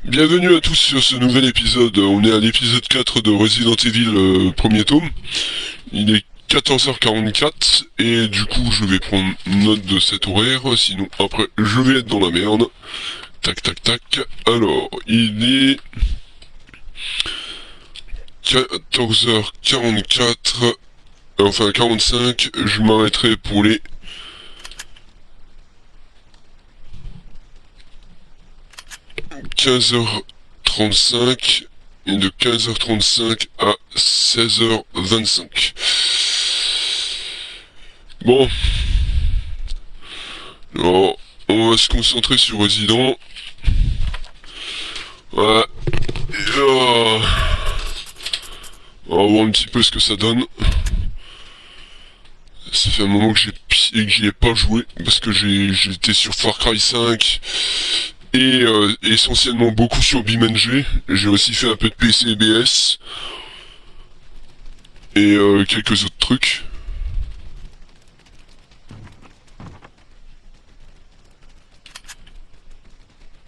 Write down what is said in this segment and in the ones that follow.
Bienvenue à tous sur ce nouvel épisode. On est à l'épisode 4 de Resident Evil, premier tome. Il est 14h44 et du coup je vais prendre note de cet horaire, sinon après je vais être dans la merde. Tac tac tac. Alors, il est 14h44, enfin 45, je m'arrêterai pour les 15h35 et de 15h35 à 16h25. Bon, alors on va se concentrer sur Resident. Voilà. Et on va voir un petit peu ce que ça donne. Ça fait un moment que j'y ai pas joué parce que j'étais sur Far Cry 5 et essentiellement beaucoup sur BeamNG. J'ai aussi fait un peu de PC et BS et quelques autres trucs.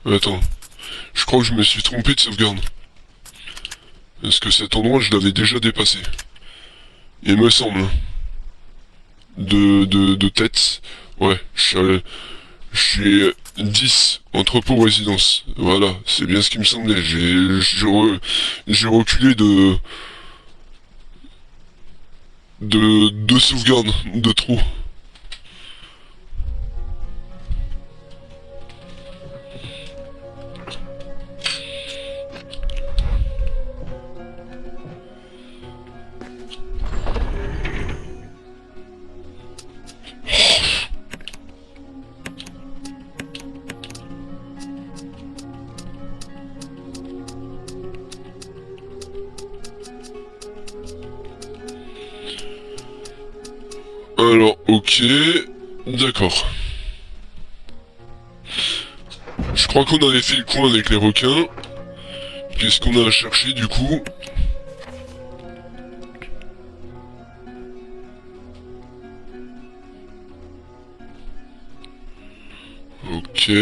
Attends, je crois que je me suis trompé de sauvegarde. Parce que cet endroit je l'avais déjà dépassé. Il me semble. De tête. Ouais, j'ai 10 entrepôts résidence. Voilà, c'est bien ce qui me semblait. J'ai reculé de sauvegarde de trop. Alors, ok, d'accord. Je crois qu'on avait fait le coin avec les requins. Qu'est-ce qu'on a à chercher du coup? Ok.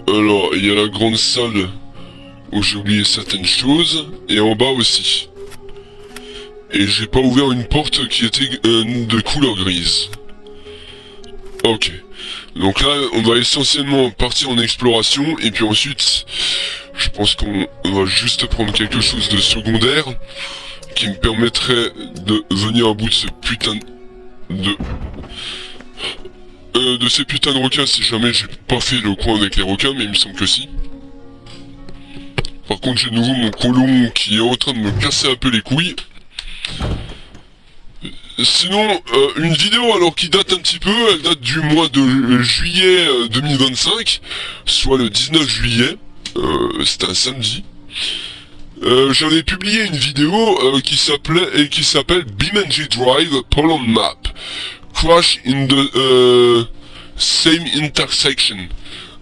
Alors, il y a la grande salle où j'ai oublié certaines choses, et en bas aussi. Et j'ai pas ouvert une porte qui était de couleur grise. Ok. Donc là, on va essentiellement partir en exploration, et puis ensuite, je pense qu'on va juste prendre quelque chose de secondaire, qui me permettrait de venir à bout de ce putain de ces putains de requins si jamais j'ai pas fait le coin avec les requins, mais il me semble que si. Par contre, j'ai de nouveau mon colon qui est en train de me casser un peu les couilles. Sinon, une vidéo alors qui date un petit peu, elle date du mois de juillet 2025, soit le 19 juillet, c'était un samedi. J'avais publié une vidéo qui s'appelle BeamNG Drive Poland Map Crash in the Same Intersection,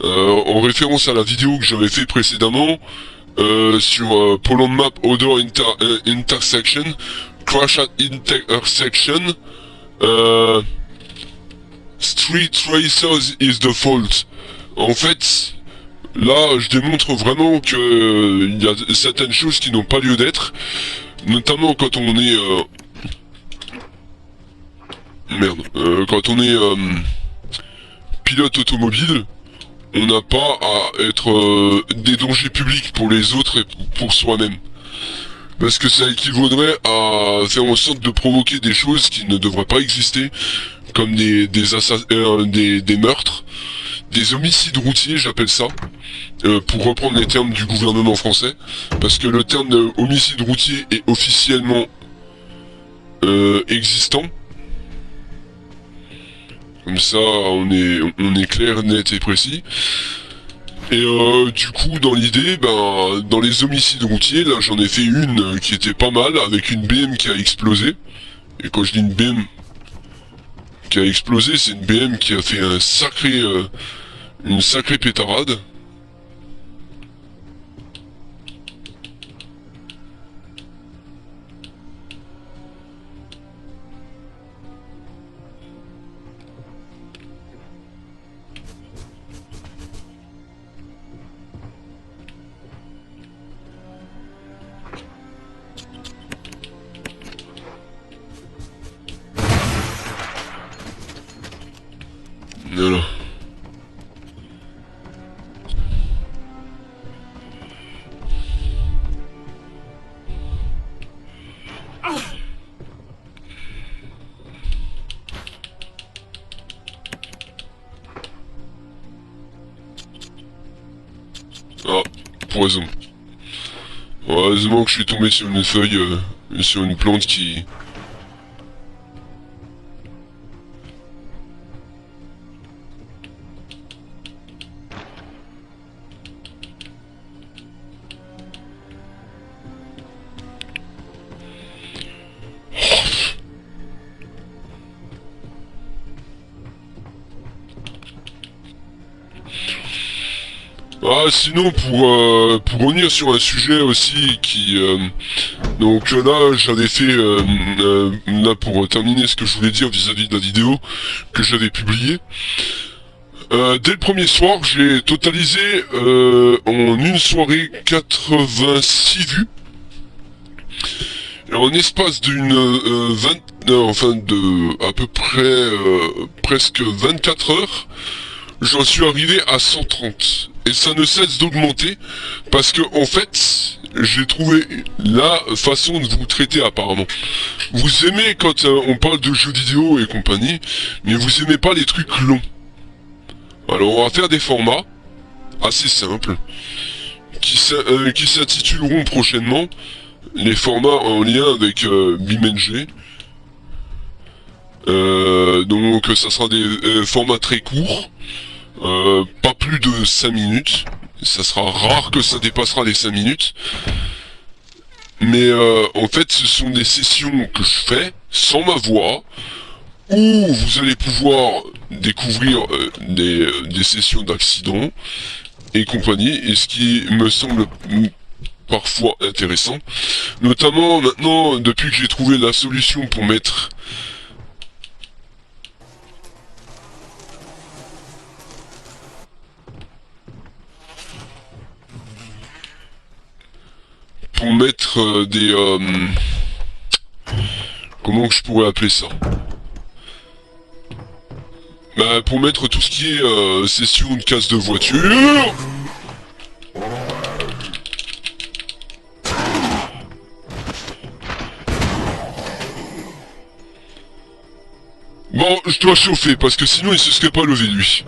en référence à la vidéo que j'avais fait précédemment sur Poland Map Other Intersection Crash at Intersection Street Racers is the fault. En fait, là, je démontre vraiment que il y a certaines choses qui n'ont pas lieu d'être, notamment quand on est quand on est pilote automobile, on n'a pas à être des dangers publics pour les autres et pour soi-même. Parce que ça équivaudrait à faire en sorte de provoquer des choses qui ne devraient pas exister, comme des meurtres, des homicides routiers, j'appelle ça, pour reprendre les termes du gouvernement français, parce que le terme de homicide routier est officiellement existant. Comme ça, on est clair, net et précis. Et du coup, dans l'idée, ben, dans les homicides routiers, là, j'en ai fait une qui était pas mal, avec une BM qui a explosé. Et quand je dis une BM qui a explosé, c'est une BM qui a fait une sacrée pétarade. Voilà. Ah, poison. Heureusement que je suis tombé sur une feuille, sur une plante qui... Ah, sinon, pour revenir sur un sujet aussi qui... donc là, j'avais fait... là, pour terminer ce que je voulais dire vis-à-vis de la vidéo que j'avais publiée. Dès le premier soir, j'ai totalisé en une soirée 86 vues. Et en espace d'une enfin de à peu près presque 24 heures, j'en suis arrivé à 130. Et ça ne cesse d'augmenter parce que en fait, j'ai trouvé la façon de vous traiter apparemment. Vous aimez quand on parle de jeux vidéo et compagnie, mais vous aimez pas les trucs longs. Alors on va faire des formats assez simples qui s'intituleront prochainement les formats en lien avec BeamNG. Donc ça sera des formats très courts, pas plus de 5 minutes. Ça sera rare que ça dépassera les 5 minutes. Mais en fait ce sont des sessions que je fais sans ma voix, où vous allez pouvoir découvrir des sessions d'accidents et compagnie, et ce qui me semble parfois intéressant, notamment maintenant depuis que j'ai trouvé la solution pour mettre des comment je pourrais appeler ça, bah, pour mettre tout ce qui est session de casse de voiture. Bon, je dois chauffer, parce que sinon il se serait pas levé, lui.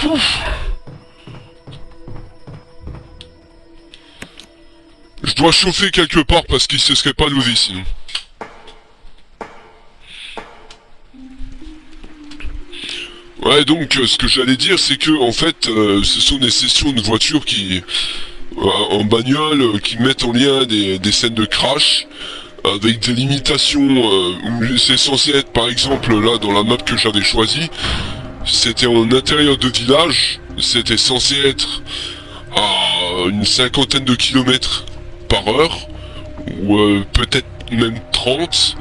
Ouf. Je dois chauffer quelque part, parce qu'il se serait pas levé, sinon. Ouais, donc, ce que j'allais dire, c'est que, en fait, ce sont des sessions de voiture qui... en bagnole, qui mettent en lien des scènes de crash, avec des limitations, où c'est censé être, par exemple, là, dans la map que j'avais choisie, c'était en intérieur de village, c'était censé être à une cinquantaine de kilomètres par heure, ou peut-être même 30,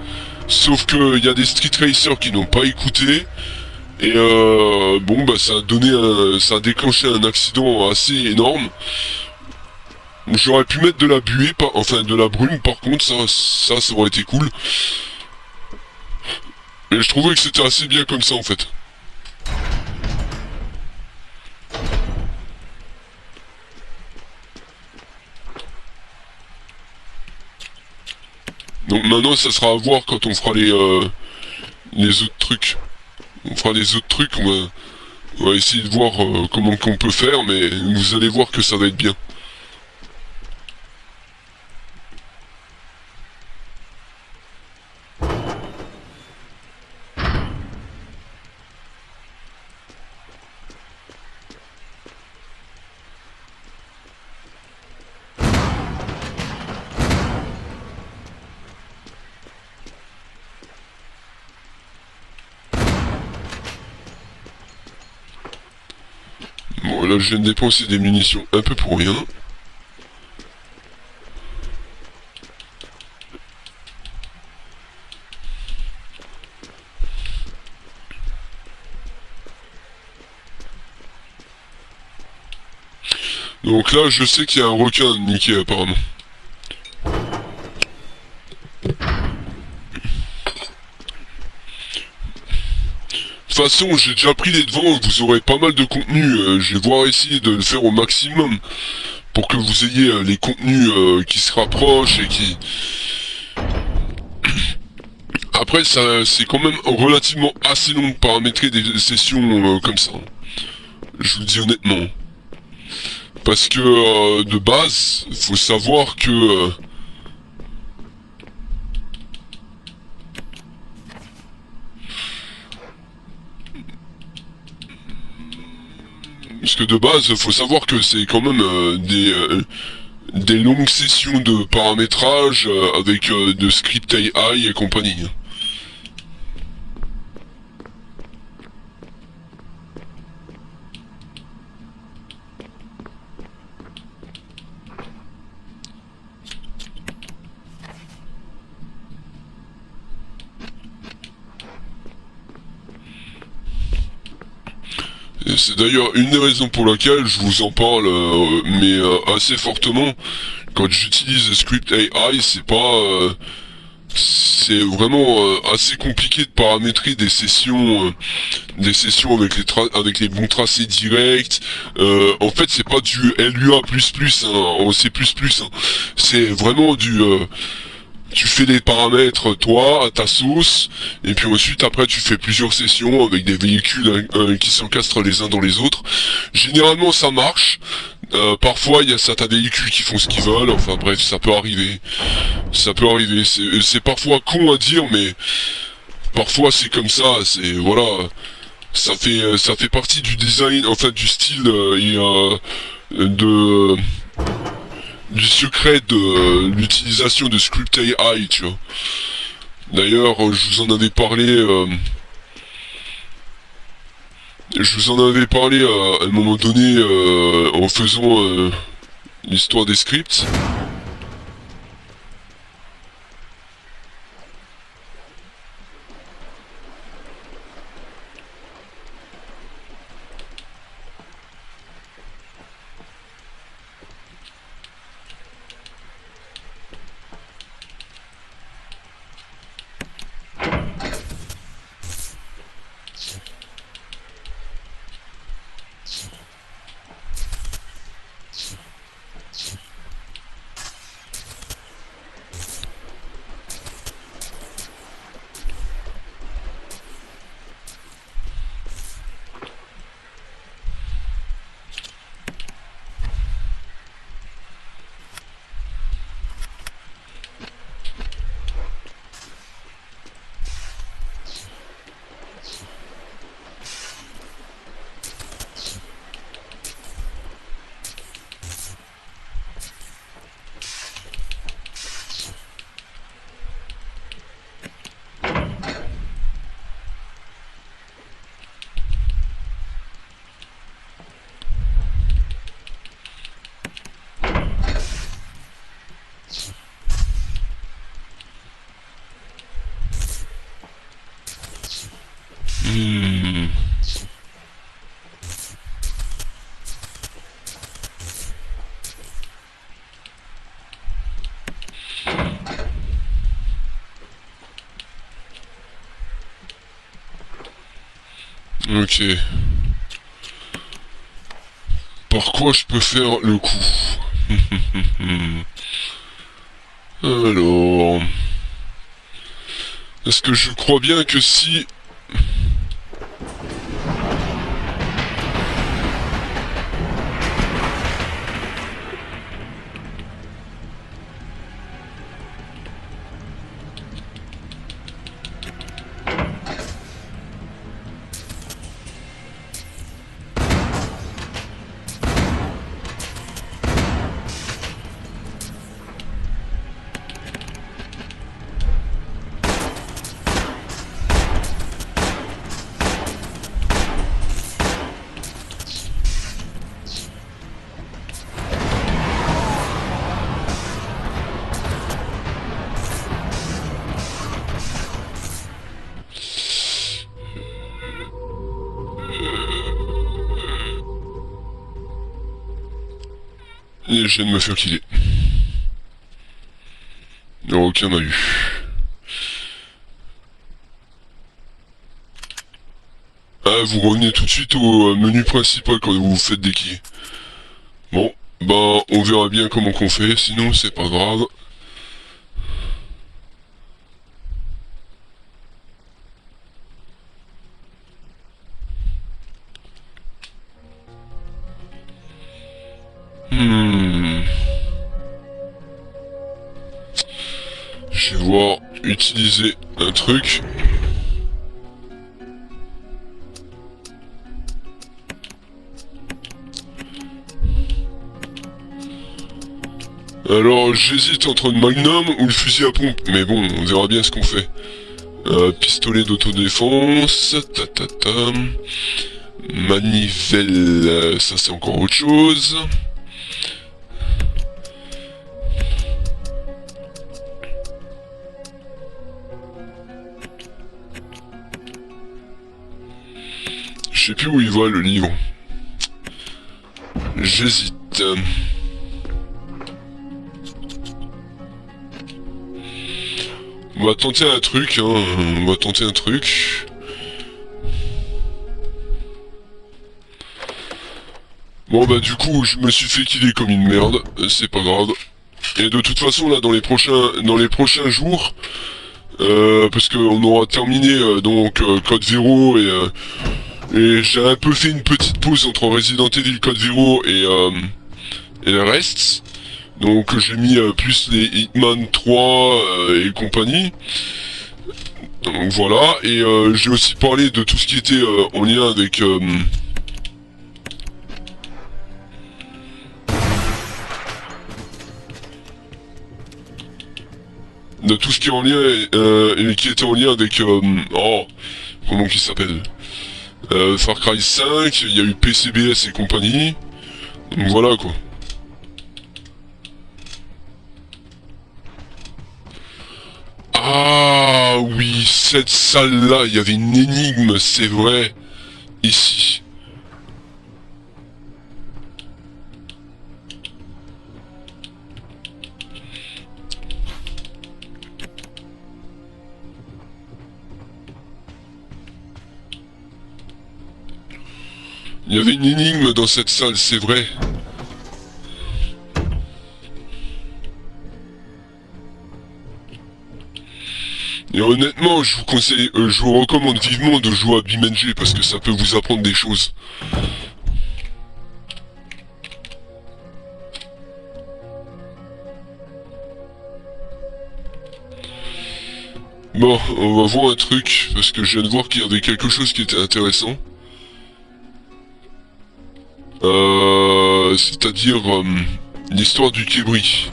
sauf que il y a des street racers qui n'ont pas écouté, et bon bah ça a donné ça a déclenché un accident assez énorme. J'aurais pu mettre de la buée, enfin de la brume, par contre ça aurait été cool. Et je trouvais que c'était assez bien comme ça en fait. Donc maintenant ça sera à voir quand on fera les autres trucs. On fera les autres trucs, on va essayer de voir comment qu'on peut faire, mais vous allez voir que ça va être bien. Bon, là je viens de dépenser des munitions un peu pour rien. Donc là je sais qu'il y a un requin niqué apparemment. toute façon, j'ai déjà pris les devants, vous aurez pas mal de contenu, je vais voir essayer de le faire au maximum pour que vous ayez les contenus qui se rapprochent et qui... Après, ça, c'est quand même relativement assez long de paramétrer des sessions comme ça. Je vous le dis honnêtement. Parce que, de base, faut savoir que... parce que de base, faut savoir que c'est quand même des longues sessions de paramétrage avec de script AI et compagnie. Et c'est d'ailleurs une des raisons pour laquelle je vous en parle, mais assez fortement. Quand j'utilise Script AI, c'est vraiment assez compliqué de paramétrer des sessions avec avec les bons tracés directs. En fait, c'est pas du LUA++ en C++. Hein. C'est vraiment tu fais les paramètres toi à ta sauce et puis ensuite après tu fais plusieurs sessions avec des véhicules qui s'encastrent les uns dans les autres. Généralement ça marche. Parfois il y a certains véhicules qui font ce qu'ils veulent. Enfin bref, ça peut arriver. Ça peut arriver. C'est parfois con à dire, mais parfois c'est comme ça. C'est voilà. Ça fait partie du design, en fait du style de du secret de l'utilisation de Script AI, tu vois. D'ailleurs, je vous en avais parlé, à un moment donné en faisant l'histoire des scripts. Ok. Par quoi je peux faire le coup? Alors... Est-ce que je crois bien que si... Et je viens de me faire killer. Ok, on a eu. Ah, vous revenez tout de suite au menu principal quand vous faites des quilles. Bon, ben, on verra bien comment qu'on fait, sinon c'est pas grave. Je vais voir utiliser un truc. Alors j'hésite entre le magnum ou le fusil à pompe, mais bon, on verra bien ce qu'on fait. Pistolet d'autodéfense, manivelle, ça c'est encore autre chose. Je sais plus où il va le livre. J'hésite. On va tenter un truc, hein. On va tenter un truc. Bon bah du coup, je me suis fait killer comme une merde. C'est pas grave. Et de toute façon, là, dans les prochains jours, parce qu'on aura terminé Code Zero et j'ai un peu fait une petite pause entre Resident Evil Code Zero et le reste. Donc j'ai mis plus les Hitman 3 et compagnie. Donc voilà, et j'ai aussi parlé de tout ce qui était en lien avec... de tout ce qui est en lien et qui était en lien avec... oh, comment qu'il s'appelle Far Cry 5, il y a eu PCBS et compagnie. Donc voilà quoi. Ah oui, cette salle-là, il y avait une énigme, c'est vrai, ici. Il y avait une énigme dans cette salle, c'est vrai. Et honnêtement, je vous conseille, je vous recommande vivement de jouer à BeamNG parce que ça peut vous apprendre des choses. Bon, on va voir un truc, parce que je viens de voir qu'il y avait quelque chose qui était intéressant. C'est-à-dire l'histoire du Kébri.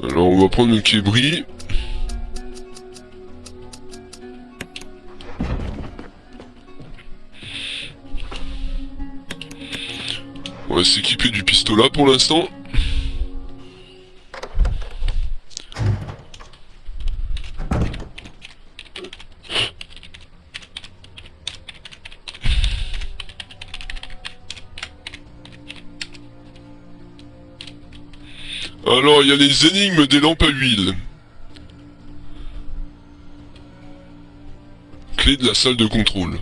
Alors on va prendre le Kébri. On va s'équiper du pistolet pour l'instant. Alors, il y a les énigmes des lampes à huile. Clé de la salle de contrôle.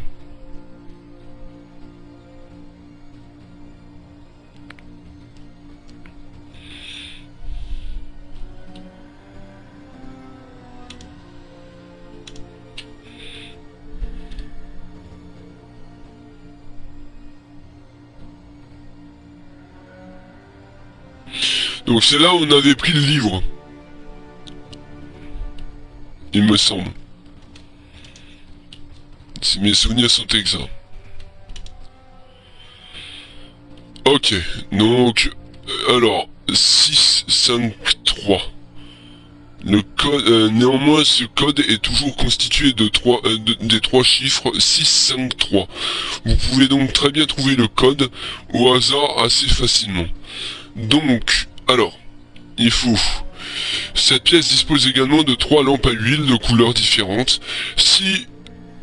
Donc c'est là où on avait pris le livre. Il me semble. Si mes souvenirs sont exacts. Ok, donc... alors, 6, 5, 3. Le code, néanmoins, ce code est toujours constitué de des trois chiffres 6, 5, 3. Vous pouvez donc très bien trouver le code au hasard assez facilement. Donc, alors, il faut Cette pièce dispose également de 3 lampes à huile de couleurs différentes. Si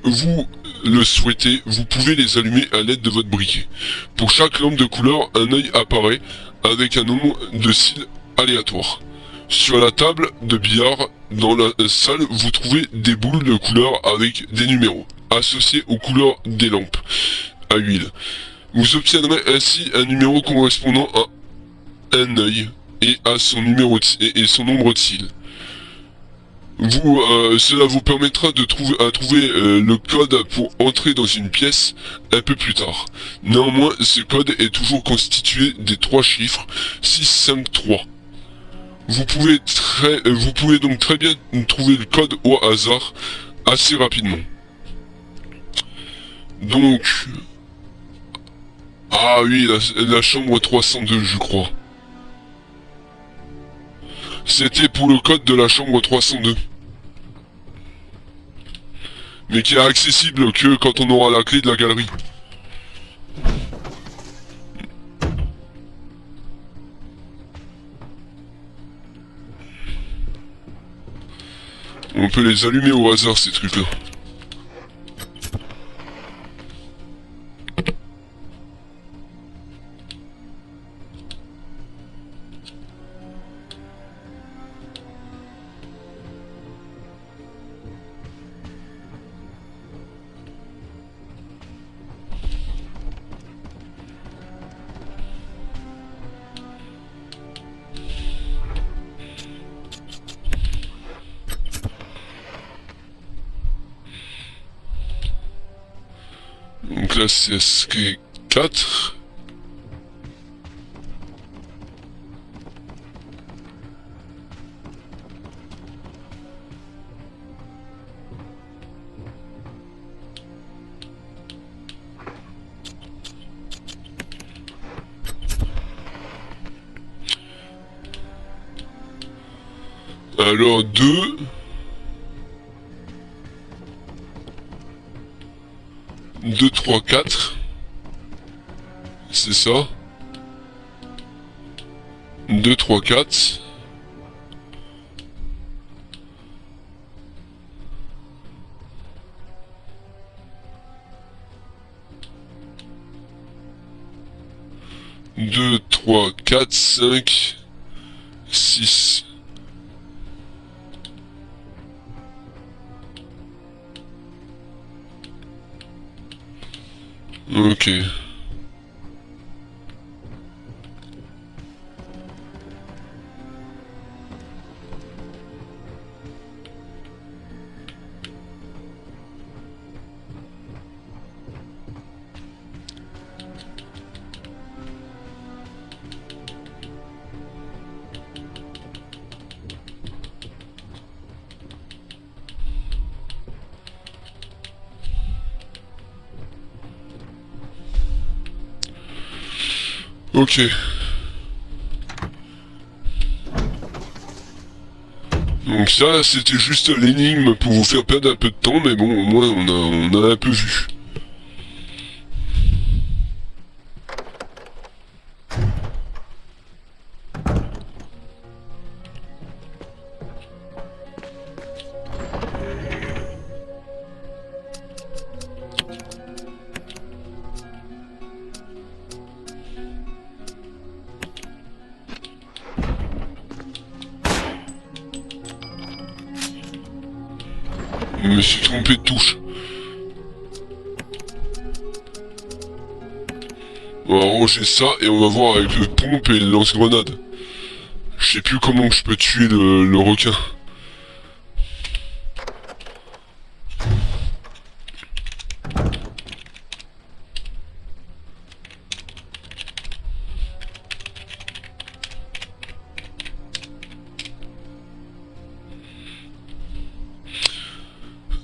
vous le souhaitez, vous pouvez les allumer à l'aide de votre briquet. Pour chaque lampe de couleur, un œil apparaît avec un nombre de cils aléatoire. Sur la table de billard dans la salle, vous trouvez des boules de couleur avec des numéros, associés aux couleurs des lampes à huile. Vous obtiendrez ainsi un numéro correspondant à un œil et à son numéro et son nombre de cils. Cela vous permettra de trouver le code pour entrer dans une pièce un peu plus tard. Néanmoins, ce code est toujours constitué des 3 chiffres 6, 5, 3. Vous pouvez donc très bien trouver le code au hasard assez rapidement. Donc... Ah oui, la chambre 302, je crois. C'était pour le code de la chambre 302. Mais qui est accessible que quand on aura la clé de la galerie. On peut les allumer au hasard, ces trucs-là. Donc là, c'est ce qui est 4. Alors 2. 2, 3, 4. C'est ça. 2, 3, 4. Deux, 3, 4, 5, 6. Ok. Ok. Donc ça, c'était juste l'énigme pour vous faire perdre un peu de temps, mais bon, au moins on a un peu vu. Je me suis trompé de touche. On va ranger ça et on va voir avec le pompe et le lance-grenade. Je sais plus comment je peux tuer le requin.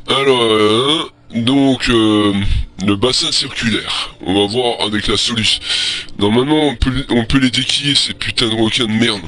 Alors, donc, le bassin circulaire. On va voir avec la solution. Normalement, on peut les déquiller, ces putains de requins de merde.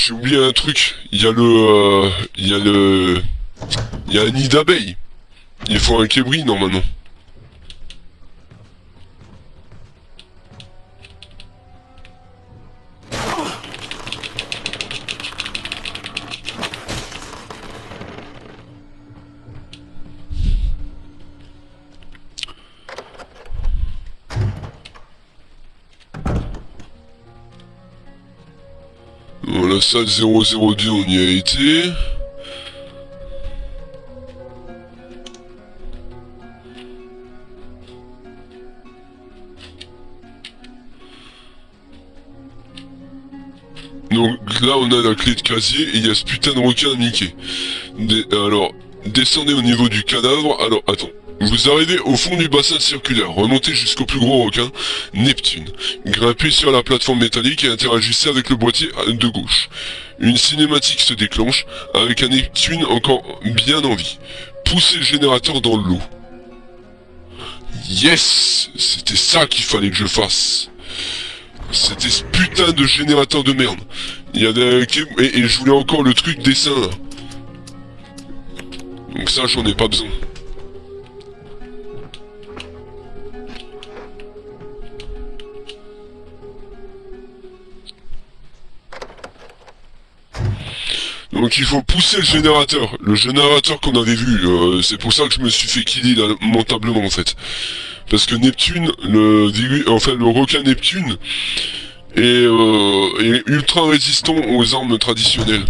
j'ai oublié un truc. Il y a un nid d'abeilles. Il faut un kébri normalement. Bon, la salle 002, on y a été. Donc là on a la clé de casier et il y a ce putain de requin à Mickey. Alors, descendez au niveau du cadavre. Alors, attends. Vous arrivez au fond du bassin circulaire, remontez jusqu'au plus gros requin, Neptune. Grimpez sur la plateforme métallique et interagissez avec le boîtier de gauche. Une cinématique se déclenche avec un Neptune encore bien en vie. Poussez le générateur dans l'eau. Yes! C'était ça qu'il fallait que je fasse. C'était ce putain de générateur de merde. Il y a des... Et je voulais encore le truc dessin là. Donc ça j'en ai pas besoin. Donc il faut pousser le générateur qu'on avait vu, c'est pour ça que je me suis fait killer lamentablement en fait. Parce que Neptune, le requin Neptune est ultra résistant aux armes traditionnelles.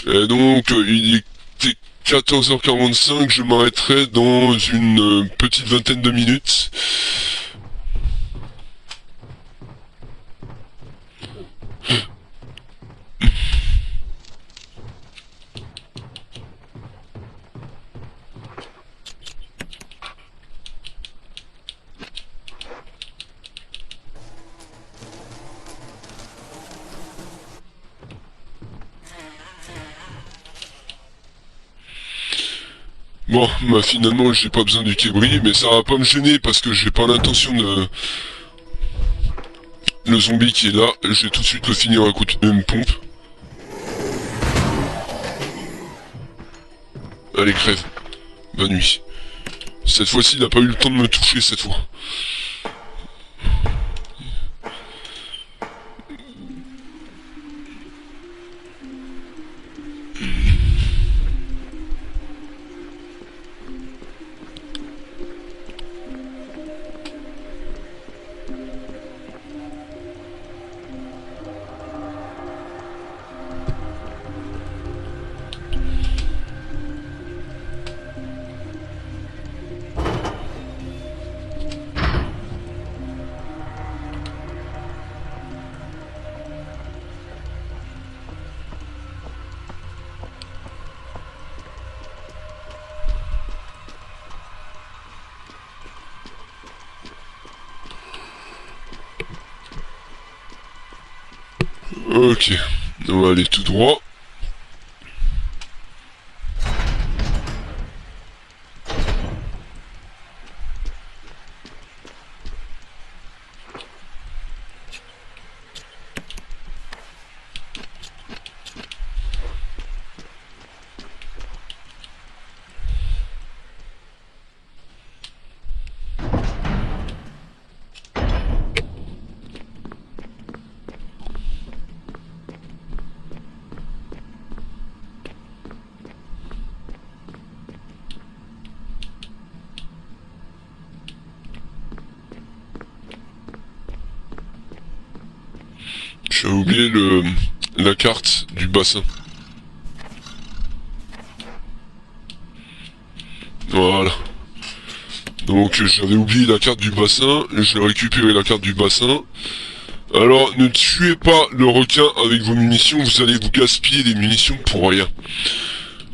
Et donc il était 14h45, je m'arrêterai dans une petite vingtaine de minutes. Bon, bah finalement j'ai pas besoin du kébri, mais ça va pas me gêner parce que j'ai pas l'intention de... Le zombie qui est là, je vais tout de suite le finir à coup de pompe. Allez, crève. Bonne nuit. Cette fois-ci, il n'a pas eu le temps de me toucher cette fois. Ok, on va aller tout droit. J'ai oublié la carte du bassin. Voilà. Donc j'avais oublié la carte du bassin, j'ai récupéré la carte du bassin. Alors ne tuez pas le requin avec vos munitions, vous allez vous gaspiller des munitions pour rien.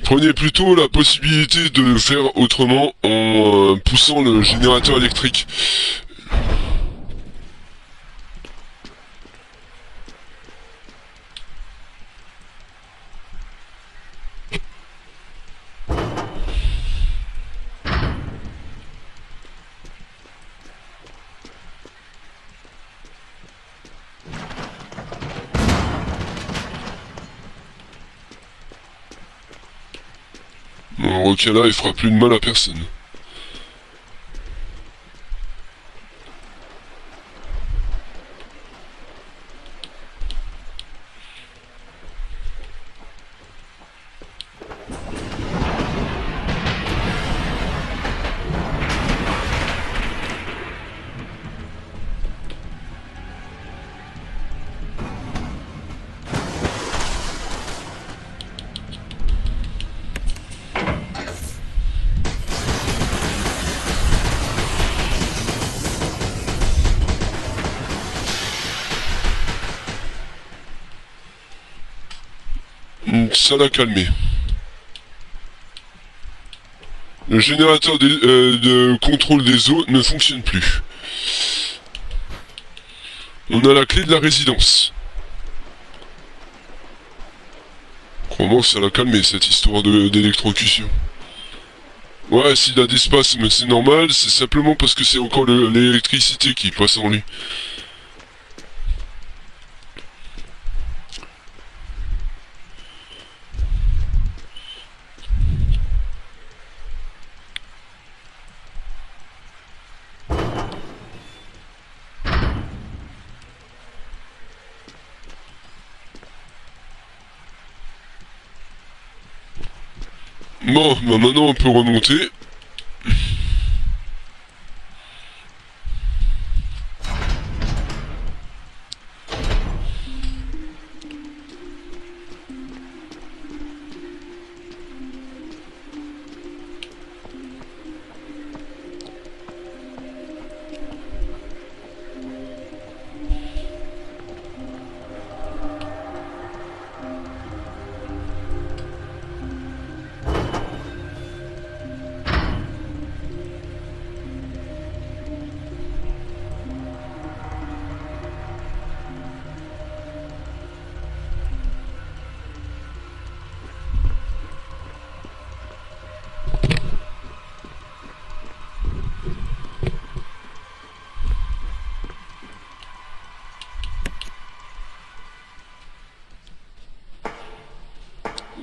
Prenez plutôt la possibilité de faire autrement en poussant le générateur électrique. requin-là, il fera plus de mal à personne. Ça l'a calmé. Le générateur de contrôle des eaux ne fonctionne plus. On a la clé de la résidence. Crois-moi que ça l'a calmé cette histoire d'électrocution. Ouais, s'il a des spasmes, c'est normal, c'est simplement parce que c'est encore l'électricité qui passe en lui. Bon, bah maintenant on peut remonter.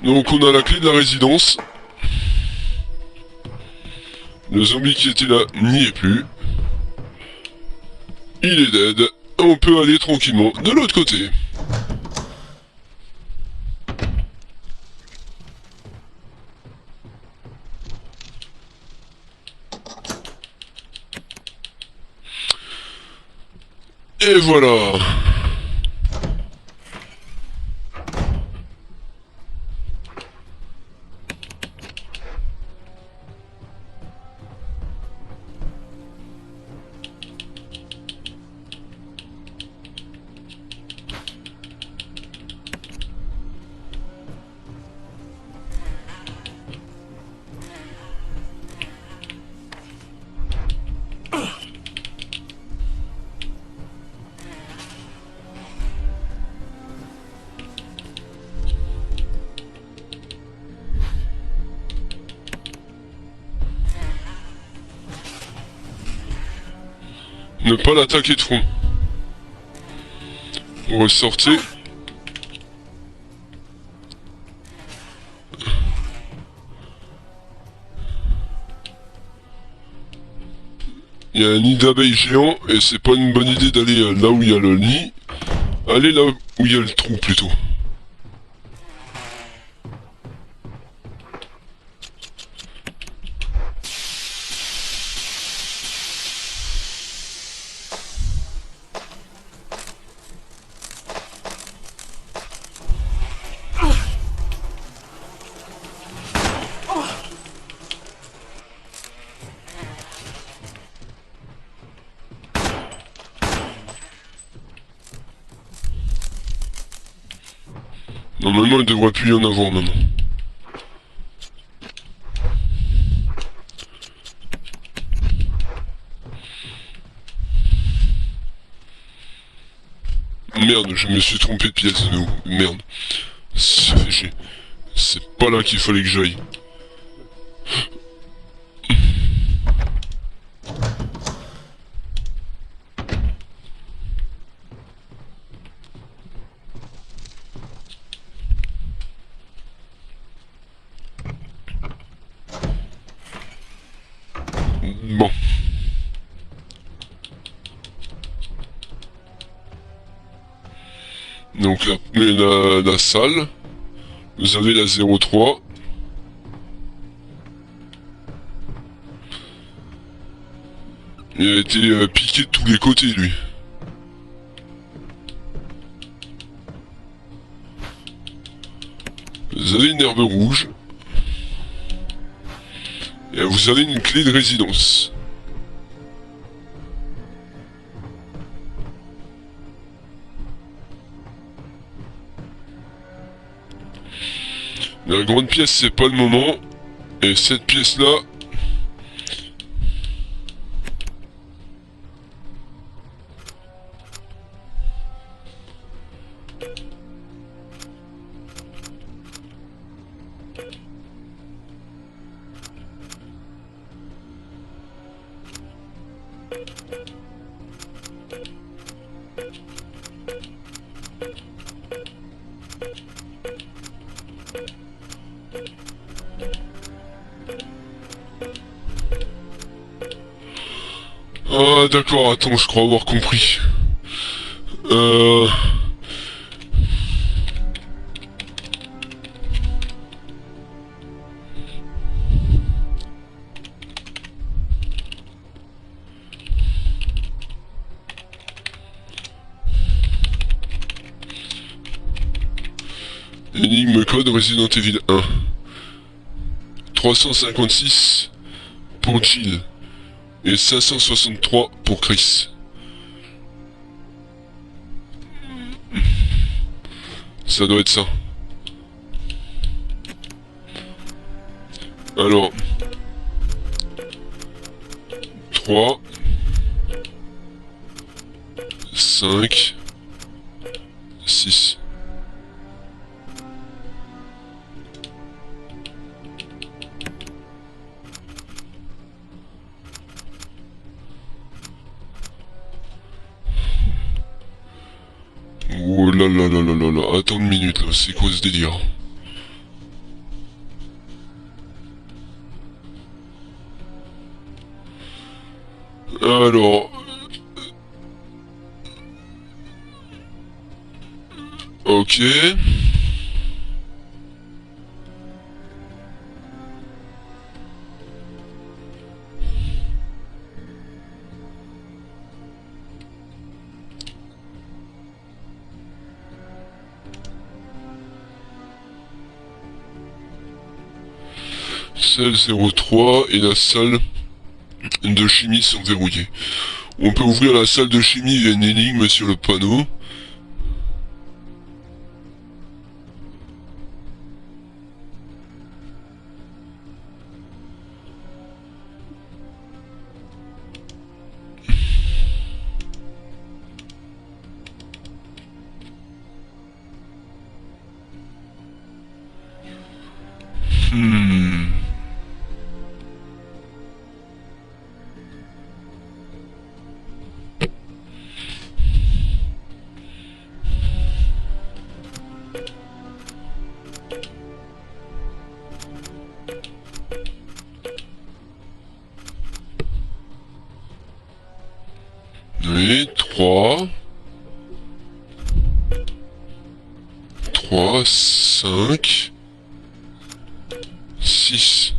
Donc on a la clé de la résidence. Le zombie qui était là n'y est plus. Il est dead. On peut aller tranquillement de l'autre côté. Et voilà. Ne pas l'attaquer de front. Ressortez. Il y a un nid d'abeilles géant et c'est pas une bonne idée d'aller là où il y a le nid. Allez là où il y a le trou plutôt. Normalement, il devrait plus y en avoir maintenant. Merde, je me suis trompé de pièce de nouveau. Merde. Ça fait chier. C'est pas là qu'il fallait que j'aille. donc la salle. Vous avez la 03. Il a été piqué de tous les côtés, lui. Vous avez une herbe rouge. Et vous avez une clé de résidence. La grande pièce, c'est pas le moment. Et cette pièce-là... Ah d'accord, attends, je crois avoir compris. Énigme code Resident Evil 1. 356 pour Jill. Et 563 pour Chris. Ça doit être ça. Alors... 3... 5... 6... Oh là là là là là là, attends une minute là, c'est quoi ce délire? Alors... Ok... 03 et la salle de chimie sont verrouillées. On peut ouvrir la salle de chimie via une énigme sur le panneau. Oui, 3... 3, 5... 6...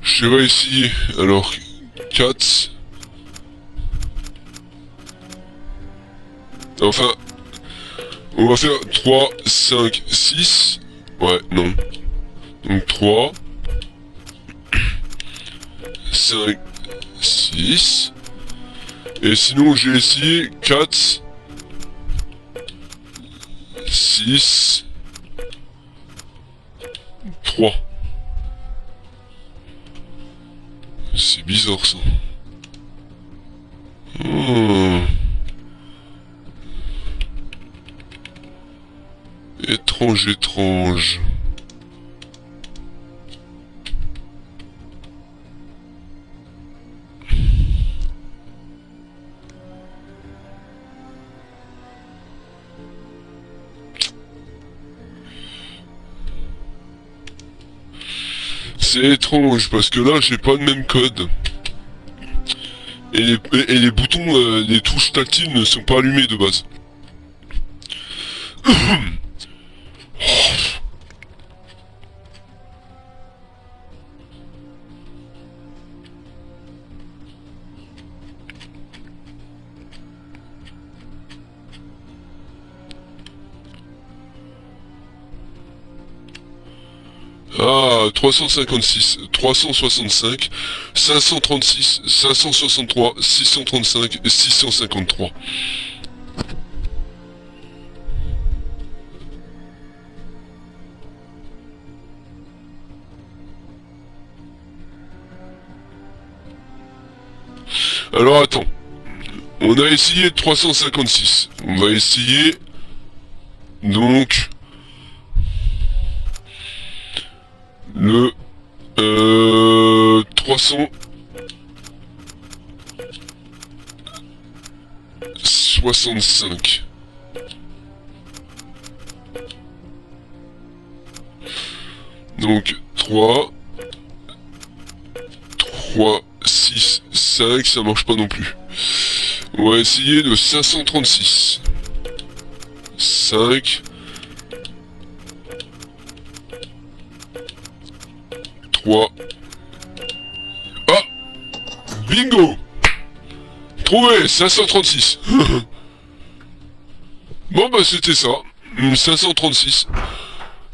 Je vais essayer, alors 4... Enfin... On va faire 3, 5, 6... Ouais, non. Donc 3... 5, 6... Et sinon j'ai essayé 4... 6... 3... C'est bizarre ça. Oh. Étrange, étrange. C'est étrange parce que là j'ai pas le même code. et les boutons, les touches tactiles ne sont pas allumés de base. Ah, 356, 365, 536, 563, 635 et 653. Alors attends, on a essayé 356, on va essayer donc le 365. Donc 3, 6, 5, ça marche pas non plus. On va essayer le 536. 5, 3. Ah, bingo. Trouvé, 536. Bon bah c'était ça. 536.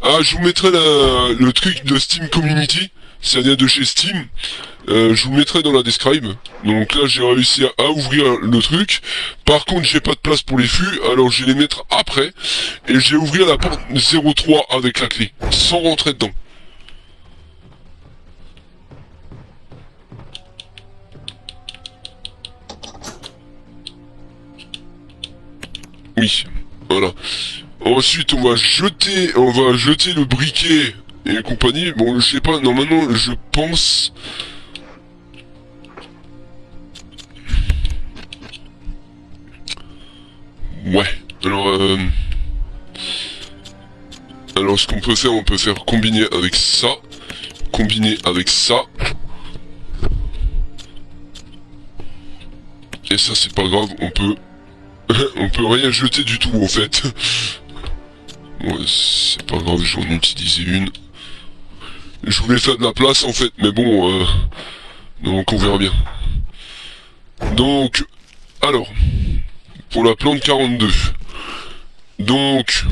Ah, je vous mettrai le truc de Steam Community. Ça vient de chez Steam. Je vous mettrai dans la describe. Donc là j'ai réussi à ouvrir le truc. Par contre j'ai pas de place pour les fûts, alors je vais les mettre après. Et j'ai ouvert la porte 03 avec la clé, sans rentrer dedans. Oui, voilà. Ensuite on va jeter le briquet et compagnie. Bon je sais pas, normalement je pense... Ouais, alors ce qu'on peut faire, on peut faire combiner avec ça, et ça c'est pas grave, on peut on peut rien jeter du tout en fait. Ouais, c'est pas grave, j'en ai utilisé une. Je voulais faire de la place en fait, mais bon, donc on verra bien. Donc, alors, pour la plante 42. Donc...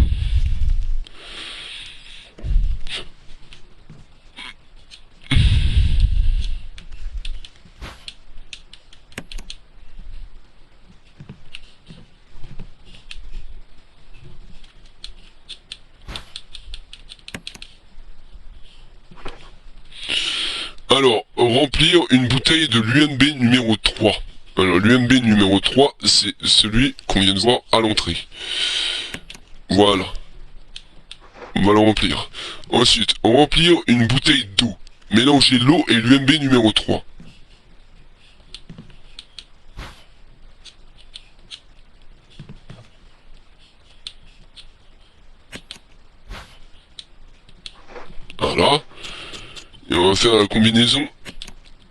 Alors, remplir une bouteille de l'UMB numéro 3. Alors, l'UMB numéro 3, c'est celui qu'on vient de voir à l'entrée. Voilà. On va le remplir. Ensuite, remplir une bouteille d'eau. Mélanger l'eau et l'UMB numéro 3. Voilà. Et on va faire la combinaison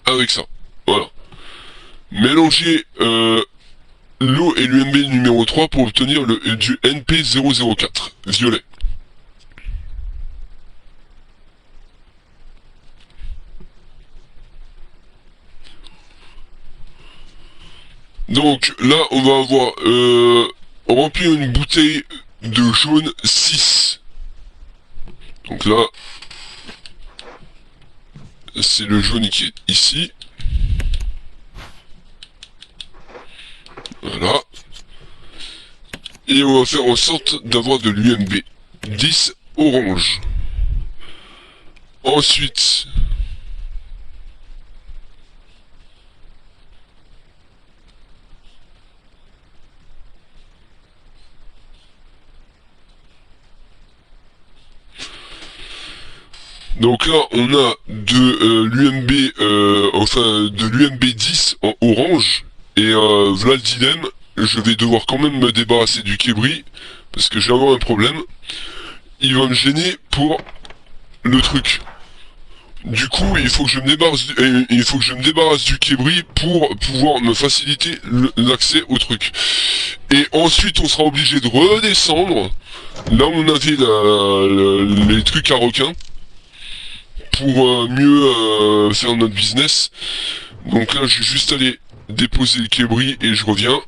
avec ça. Voilà. Mélanger l'eau et l'UMB numéro 3 pour obtenir du NP004, violet. Donc là, on va avoir remplir une bouteille de jaune 6. Donc là, c'est le jaune qui est ici. Voilà. Et on va faire en sorte d'avoir de l'UMB 10 orange. Ensuite, donc là on a de l'UMB, enfin de l'UMB 10 en orange. Et voilà le dilemme, je vais devoir quand même me débarrasser du Kébri, parce que j'ai encore un problème. Il va me gêner pour le truc. Du coup, il faut que je me débarrasse du Kébri pour pouvoir me faciliter l'accès au truc. Et ensuite, on sera obligé de redescendre là où on avait les trucs à requins pour mieux faire notre business. Donc là, je vais juste aller déposer le Kébri et je reviens.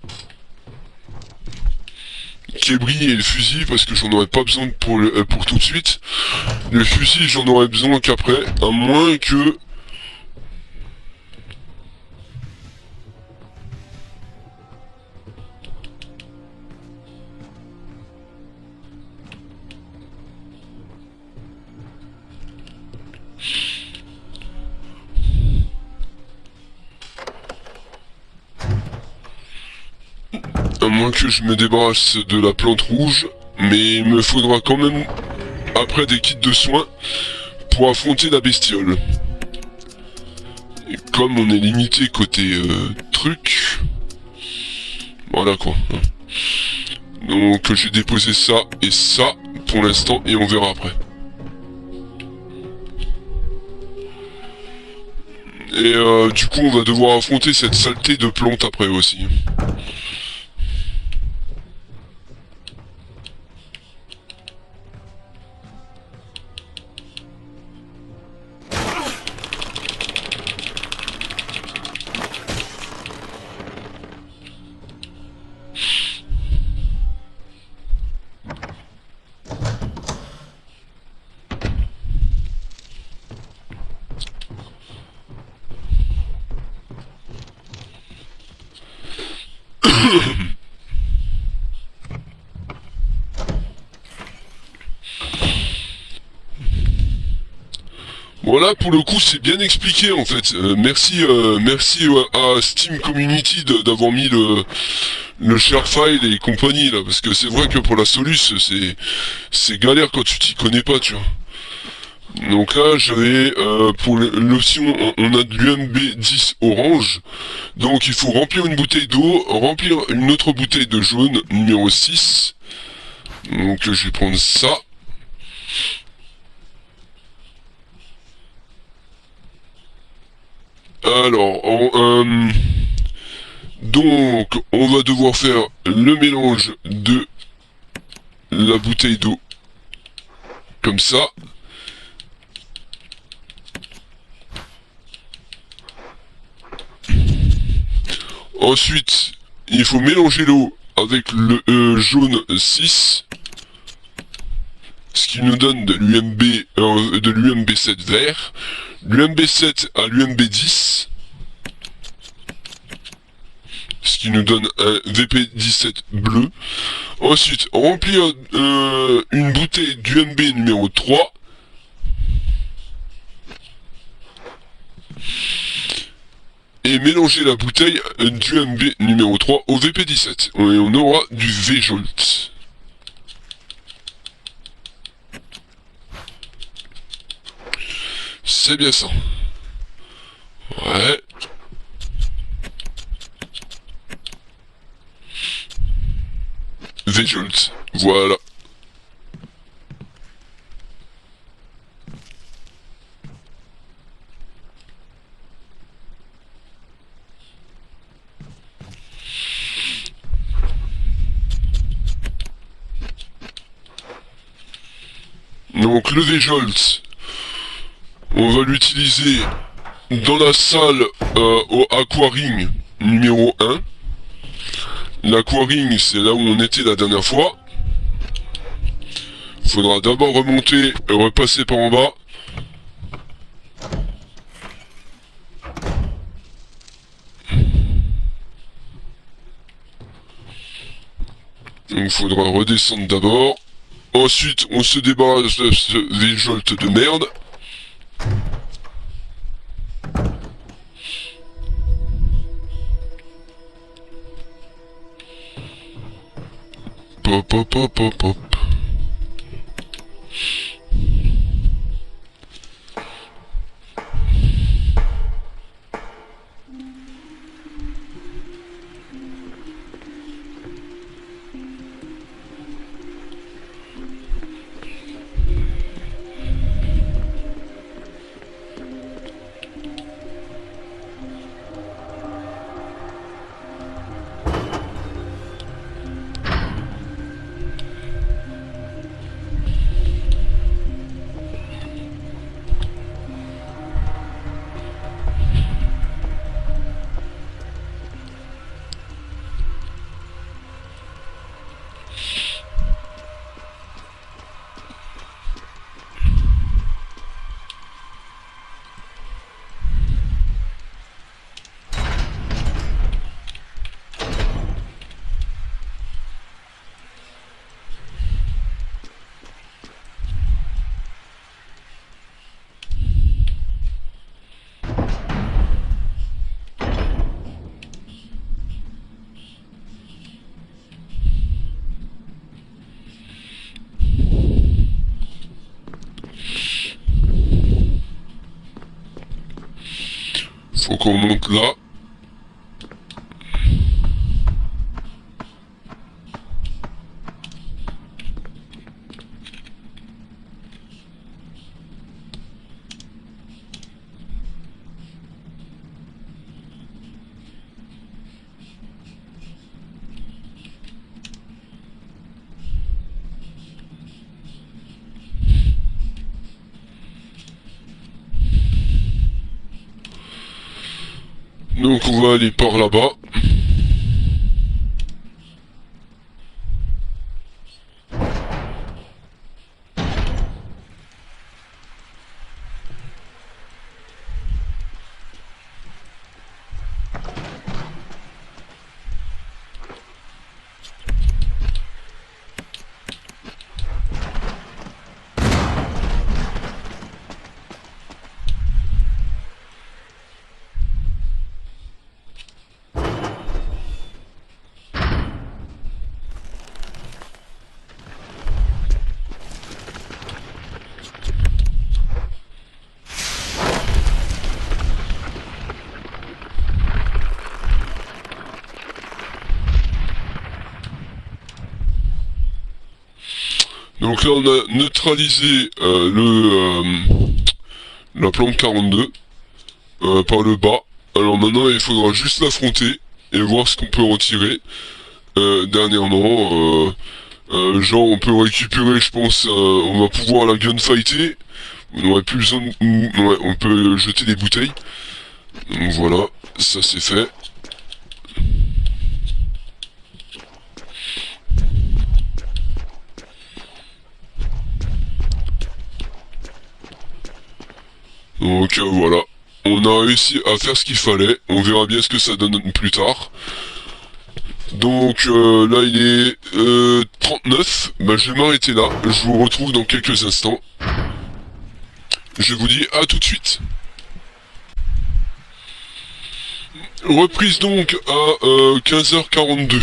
Kébri et le fusil parce que j'en aurais pas besoin pour tout de suite. Le fusil, j'en aurais besoin qu'après, à moins que... À moins que je me débarrasse de la plante rouge, mais il me faudra quand même après des kits de soins pour affronter la bestiole. Et comme on est limité côté truc, voilà quoi. Donc j'ai déposé ça et ça pour l'instant et on verra après. Et du coup on va devoir affronter cette saleté de plante après aussi. Voilà, pour le coup, c'est bien expliqué en fait. Merci à Steam Community d'avoir mis le ShareFile et compagnie là, parce que c'est vrai que pour la Solus, c'est galère quand tu t'y connais pas, tu vois. Donc là, j'avais pour l'option, on a de l'UMB 10 orange, donc il faut remplir une bouteille d'eau, remplir une autre bouteille de jaune numéro 6. Donc je vais prendre ça. Alors, donc, on va devoir faire le mélange de la bouteille d'eau, comme ça. Ensuite, il faut mélanger l'eau avec le jaune 6, ce qui nous donne de l'UMB 7 vert, l'UMB 7 à l'UMB 10, ce qui nous donne un VP 17 bleu. Ensuite, remplir une bouteille d'UMB numéro 3. Et mélanger la bouteille d'UMB numéro 3 au VP 17. Et on aura du V-Jolt. C'est bien ça. Ouais. V-Jolt. Voilà. Donc le V-Jolt, on va l'utiliser dans la salle au Aquaring numéro 1. L'Aquaring, c'est là où on était la dernière fois. Faudra d'abord remonter et repasser par en bas. Donc il faudra redescendre d'abord. Ensuite, on se débarrasse de ce V-Jolt de merde. Pop, pop, pop, pop, pop. Donc on monte là. Donc on va aller par là-bas. Donc là on a neutralisé la plante 42 par le bas. Alors maintenant il faudra juste l'affronter et voir ce qu'on peut retirer. Dernièrement, genre on peut récupérer, je pense, on va pouvoir la gunfighter. On n'aurait plus besoin de... Ouais, on peut jeter des bouteilles. Donc voilà, ça c'est fait. Donc voilà, on a réussi à faire ce qu'il fallait, on verra bien ce que ça donne plus tard. Donc là il est 39, bah, je vais m'arrêter là, je vous retrouve dans quelques instants. Je vous dis à tout de suite. Reprise donc à 15h42.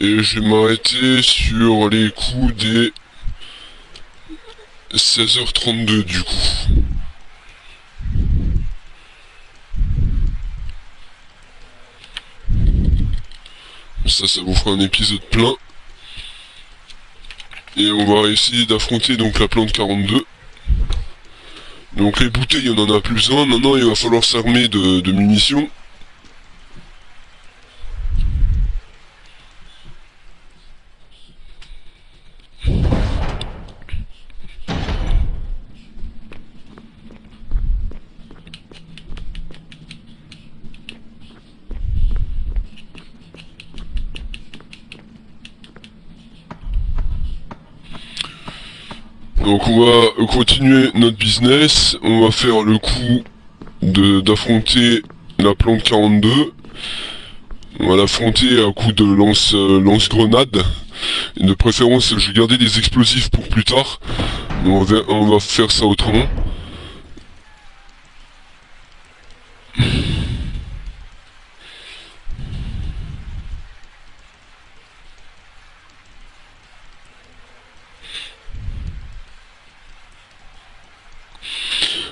Et je vais m'arrêter sur les coups des 16h32 du coup. Ça vous fera un épisode plein. Et on va essayer d'affronter donc la plante 42. Donc les bouteilles on en a plus besoin, maintenant il va falloir s'armer de munitions. Donc on va continuer notre business, on va faire le coup d'affronter la plante 42. On va l'affronter à coup de lance-grenade. De préférence, je vais garder des explosifs pour plus tard. Mais on va faire ça autrement.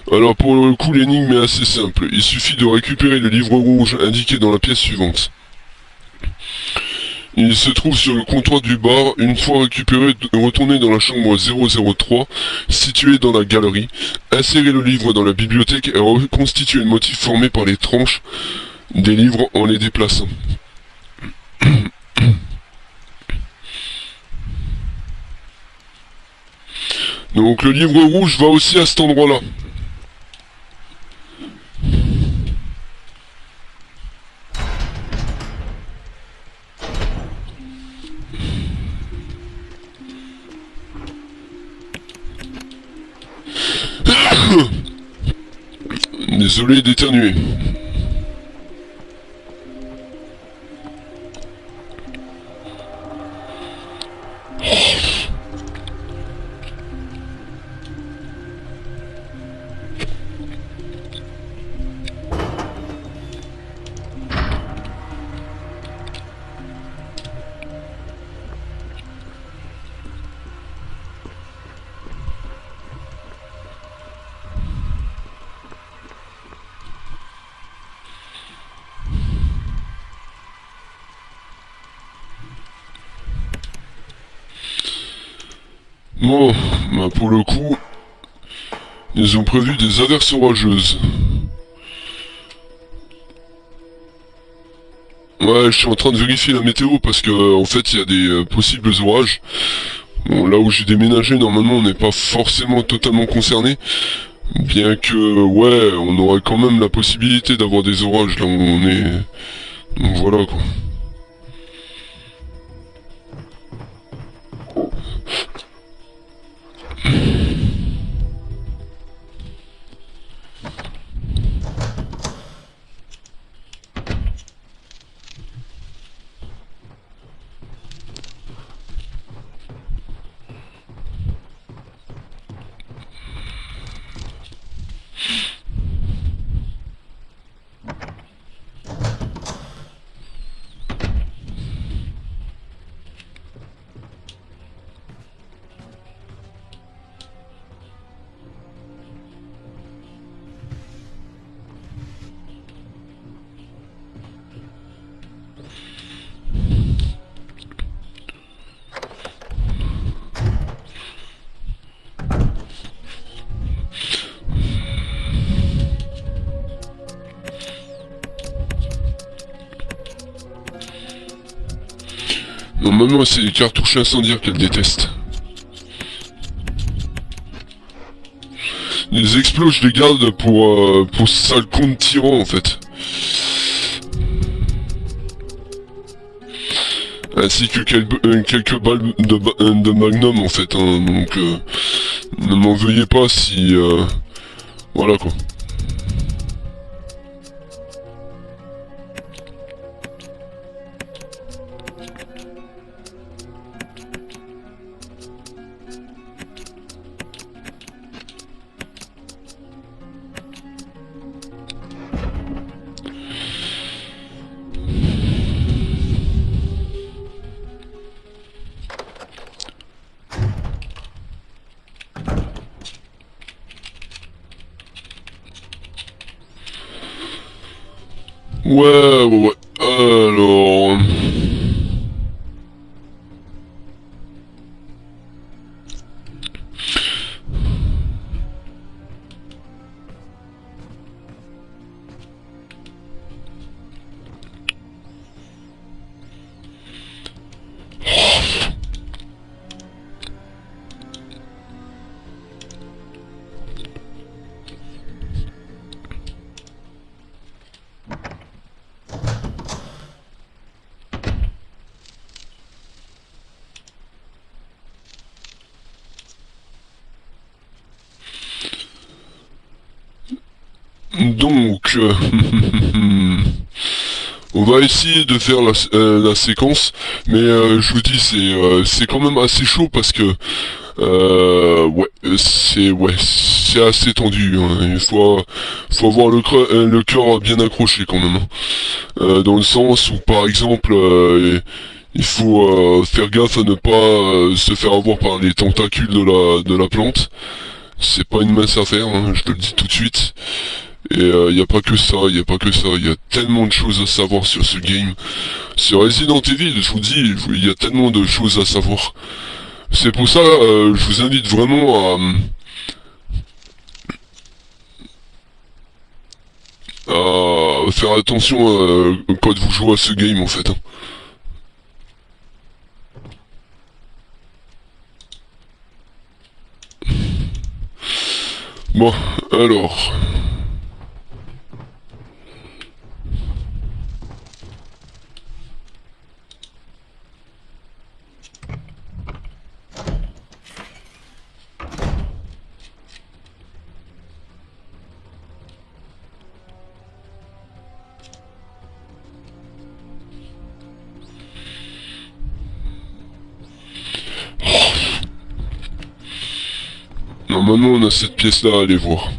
Alors pour le coup l'énigme est assez simple, il suffit de récupérer le livre rouge indiqué dans la pièce suivante. Il se trouve sur le comptoir du bar, une fois récupéré, retournez dans la chambre 003, située dans la galerie, insérez le livre dans la bibliothèque et reconstituez le motif formé par les tranches des livres en les déplaçant. Donc le livre rouge va aussi à cet endroit-là. Désolé d'éternuer. Bon, bah pour le coup, ils ont prévu des averses orageuses. Ouais, je suis en train de vérifier la météo parce que en fait il y a des possibles orages. Bon, là où j'ai déménagé, normalement on n'est pas forcément totalement concerné, bien que ouais, on aurait quand même la possibilité d'avoir des orages là où on est. Donc voilà quoi. Normalement c'est les cartouches incendiaires qu'elle déteste. Les explos je les garde pour sale con de tyran en fait. Ainsi que quelques balles de magnum en fait, hein, donc ne m'en veuillez pas si... voilà quoi. Ouais. Alors... Donc... on va essayer de faire la séquence, mais je vous dis c'est quand même assez chaud parce que c'est assez tendu. Hein. Il faut avoir le cœur bien accroché quand même. Hein. Dans le sens où par exemple il faut faire gaffe à ne pas se faire avoir par les tentacules de la plante. C'est pas une mince affaire, hein, je te le dis tout de suite. Et y a pas que ça, il y a tellement de choses à savoir sur ce game. Sur Resident Evil, je vous dis, il y a tellement de choses à savoir. C'est pour ça, je vous invite vraiment à faire attention quand vous jouez à ce game en fait. Hein. Bon, alors... Normalement on a cette pièce là à aller voir.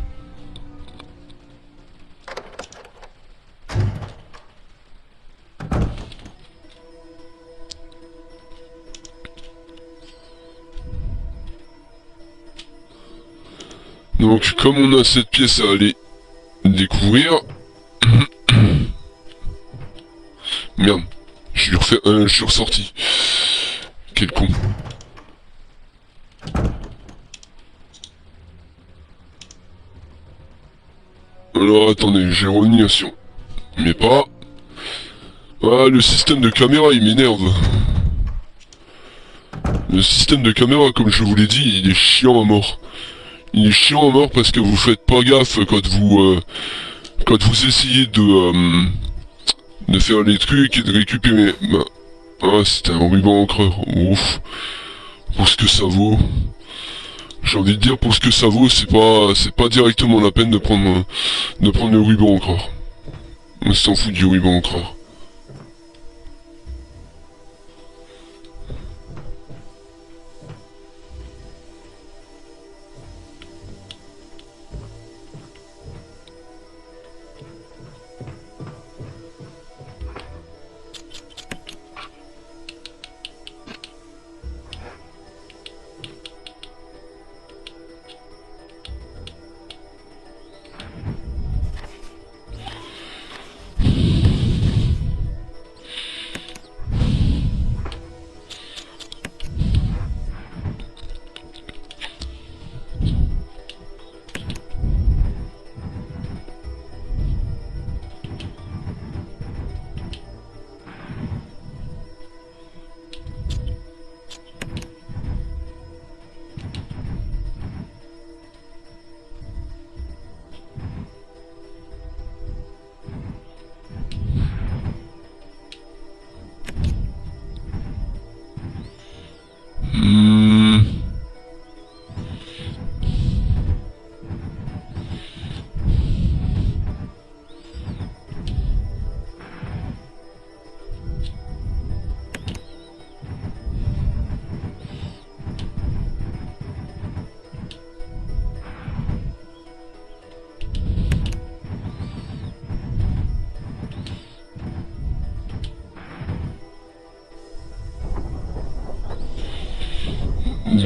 Donc comme on a cette pièce à aller découvrir... Merde, je suis ressorti. Quel con. Alors attendez, je vais revenir sur mes pas. Ah, le système de caméra il m'énerve. Le système de caméra, comme je vous l'ai dit, il est chiant à mort. Il est chiant à mort parce que vous faites pas gaffe quand vous essayez de faire les trucs et de récupérer. Bah, ah, c'était un ruban encreur. Ouf. Pour ce que ça vaut. J'ai envie de dire pour ce que ça vaut, c'est pas directement la peine de prendre le ruban encreur. On s'en fout du ruban encreur.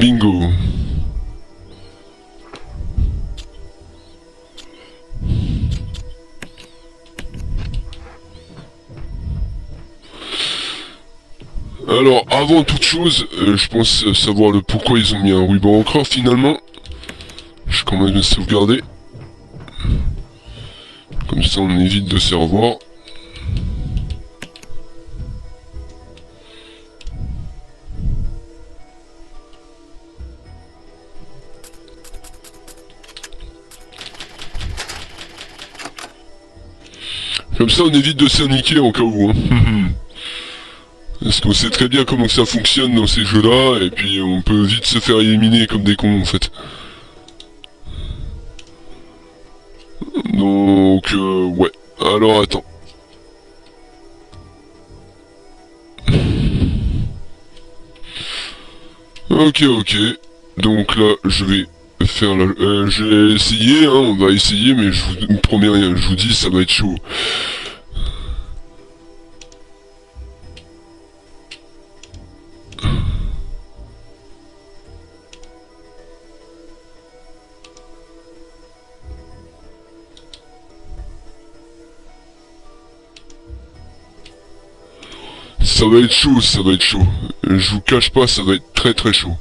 Bingo. Alors, avant toute chose, je pense savoir le pourquoi ils ont mis un ruban encreur finalement. Je vais quand même le sauvegarder. Comme ça on évite de se revoir. Comme ça on évite de s'aniquer en cas où. Hein. Parce qu'on sait très bien comment ça fonctionne dans ces jeux-là, et puis on peut vite se faire éliminer comme des cons en fait. Donc, ouais. Alors attends. Ok, ok. Donc là, je vais faire la... je vais essayer, hein, on va essayer, mais je vous promets rien, je vous dis, ça va être chaud. Ça va être chaud, ça va être chaud. Je vous cache pas, ça va être très très chaud.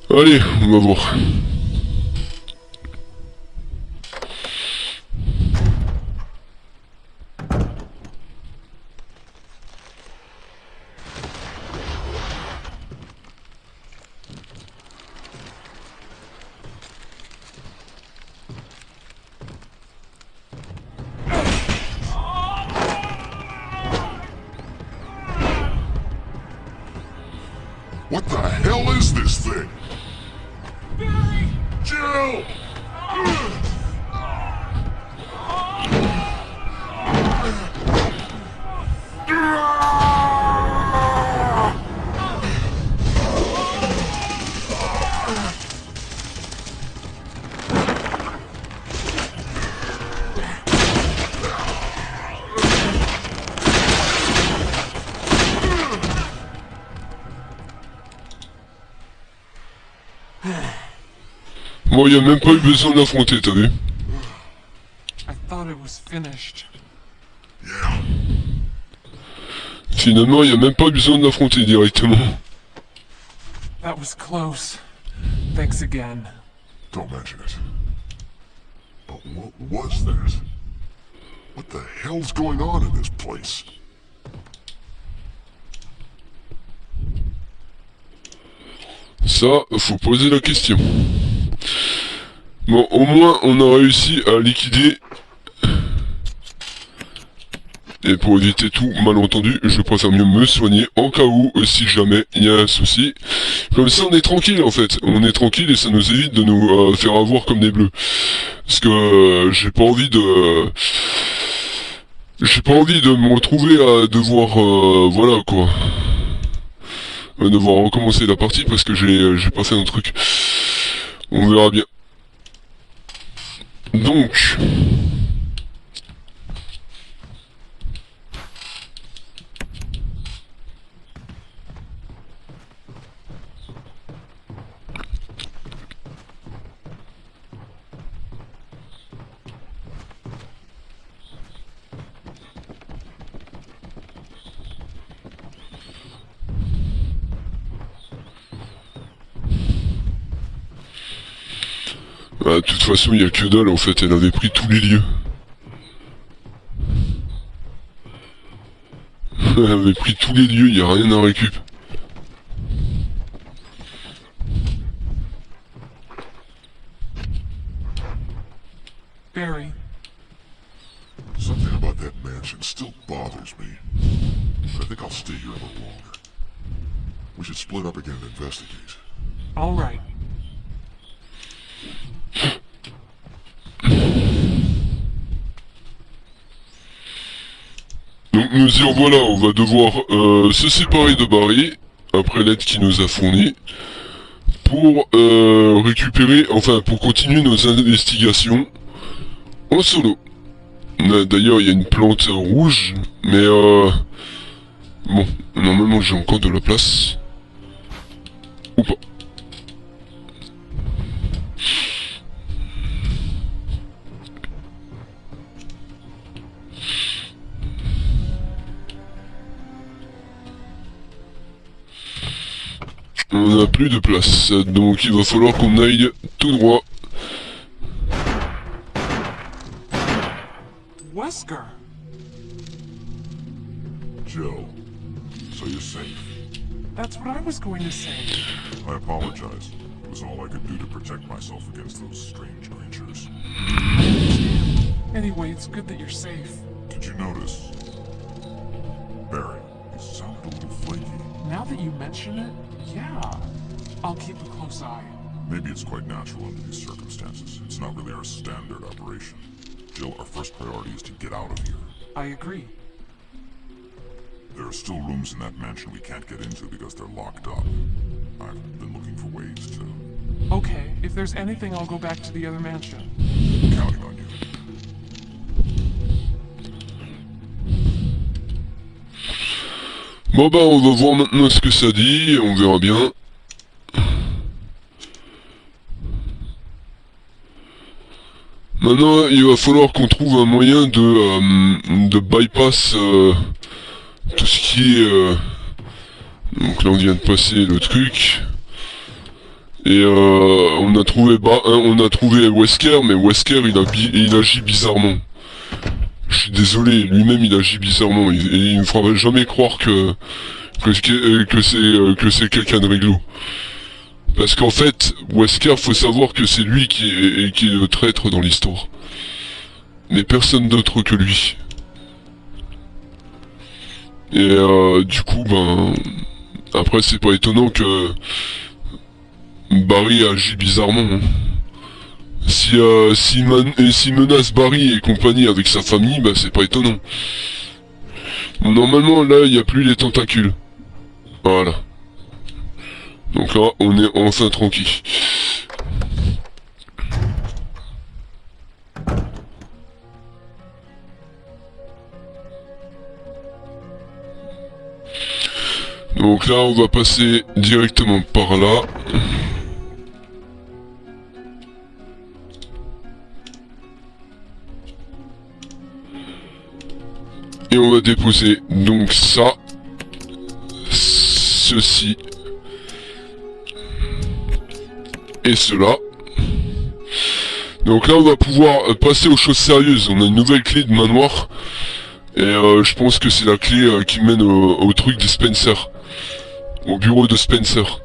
Allez, on va voir. What the hell is this thing? Barry! Moi, y a même pas eu besoin de l'affronter, t'as vu? I thought it was finished. Yeah. Finalement, y a même pas eu besoin de l'affronter directement. That was close. Thanks again. Don't mention it. But what was that? What the hell's going on in this place? Ça, faut poser la question. Bon, au moins, on a réussi à liquider. Et pour éviter tout malentendu, je préfère mieux me soigner en cas où, si jamais il y a un souci. Comme ça, on est tranquille en fait. On est tranquille et ça nous évite de nous faire avoir comme des bleus. Parce que j'ai pas envie de... J'ai pas envie de me retrouver à devoir... voilà quoi. Devoir recommencer la partie parce que j'ai pas fait un truc. On verra bien. Donc... de toute façon, il y a que dalle, en fait, elle avait pris tous les lieux. Elle avait pris tous les lieux, il n'y a rien à récup. Barry, Something about that mansion still bothers me. But I think I'll stay here a little longer. We should split up again and investigate. all right. Donc nous y revoilà, on va devoir se séparer de Barry, après l'aide qu'il nous a fournie, pour récupérer, enfin pour continuer nos investigations en solo. D'ailleurs il y a une plante rouge, mais bon, normalement j'ai encore de la place. Ou pas. On n'a plus de place, donc il va falloir qu'on aille tout droit. Wesker! Jill, so you're safe. That's what I was going to say. I apologize. It was all I could do to protect myself against those strange creatures. Anyway, it's good that you're safe. Did you notice? Barry, you sounded a little flaky. Now that you mention it, yeah. I'll keep a close eye. Maybe it's quite natural under these circumstances. It's not really our standard operation. Jill, our first priority is to get out of here. I agree. There are still rooms in that mansion we can't get into because they're locked up. I've been looking for ways to... Okay, if there's anything, I'll go back to the other mansion. Counting on you. Bon bah on va voir maintenant ce que ça dit, et on verra bien. Maintenant il va falloir qu'on trouve un moyen de bypass tout ce qui est... donc là on vient de passer le truc. Et on a trouvé Wesker, mais Wesker il agit bizarrement. Je suis désolé, lui-même il agit bizarrement, il me fera jamais croire que c'est quelqu'un de réglo. Parce qu'en fait, Wesker, faut savoir que c'est lui qui est le traître dans l'histoire. Mais personne d'autre que lui. Et du coup, ben... après c'est pas étonnant que... Barry agit bizarrement. Hein. S'il menace Barry et compagnie avec sa famille, bah c'est pas étonnant. Normalement là il n'y a plus les tentacules. Voilà. Donc là on est enfin tranquille. Donc là on va passer directement par là. Et on va déposer donc ça, ceci et cela. Donc là on va pouvoir passer aux choses sérieuses. On a une nouvelle clé de manoir. Et je pense que c'est la clé qui mène au truc de Spencer. Au bureau de Spencer.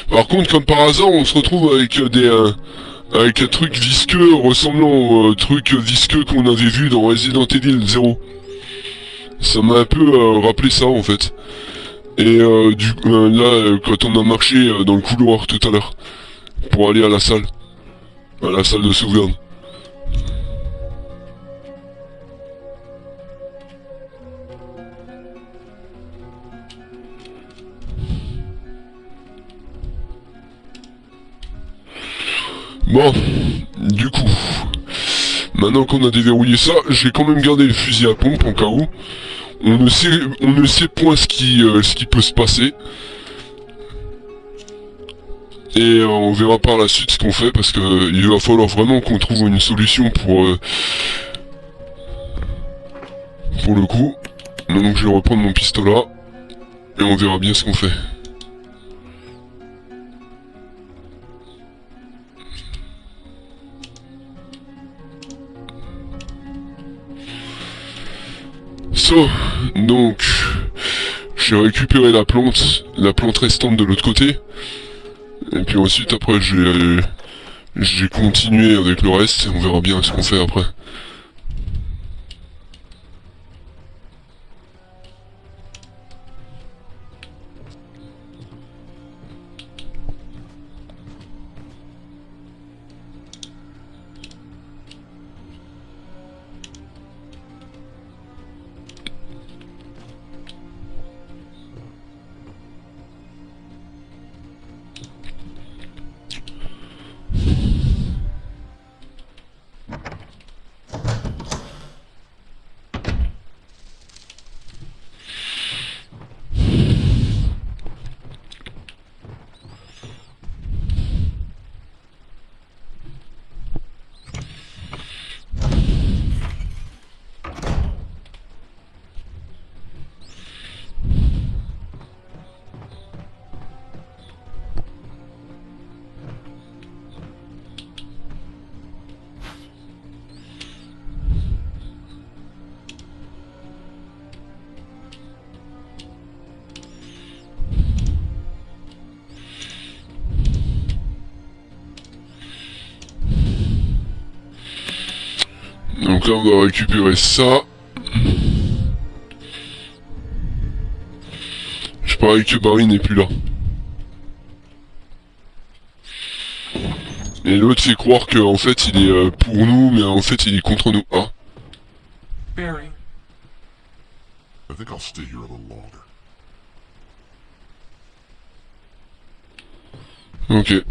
Par contre, comme par hasard, on se retrouve avec avec un truc visqueux ressemblant au truc visqueux qu'on avait vu dans Resident Evil 0. Ça m'a un peu rappelé ça en fait. Et là, quand on a marché dans le couloir tout à l'heure, pour aller à la salle de sauvegarde. Bon, du coup, maintenant qu'on a déverrouillé ça, j'ai quand même gardé le fusil à pompe en cas où. On ne sait point ce qui peut se passer. Et on verra par la suite ce qu'on fait parce que il va falloir vraiment qu'on trouve une solution pour le coup. Donc je vais reprendre mon pistolet et on verra bien ce qu'on fait. So, donc j'ai récupéré la plante restante de l'autre côté. Et puis ensuite après j'ai continué avec le reste et on verra bien ce qu'on fait après. Donc là on va récupérer ça. Je parie que Barry n'est plus là. Et l'autre fait croire que en fait il est pour nous, mais en fait il est contre nous. Ah. Barry, I think I'll stay here a little longer. Ok.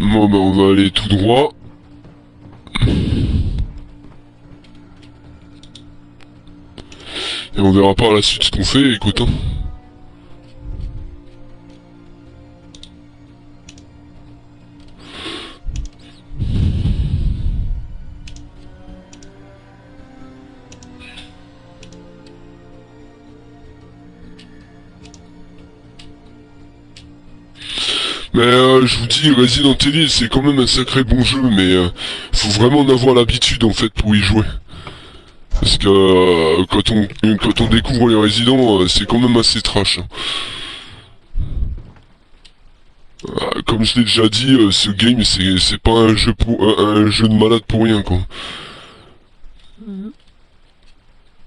Bon bah on va aller tout droit. Et on verra par la suite ce qu'on fait, écoute. Hein. Mais je vous dis, Resident Evil c'est quand même un sacré bon jeu, mais faut vraiment en avoir l'habitude en fait pour y jouer. Parce que quand on découvre les Resident, c'est quand même assez trash. Hein. Comme je l'ai déjà dit, ce game c'est pas un jeu un jeu de malade pour rien quoi.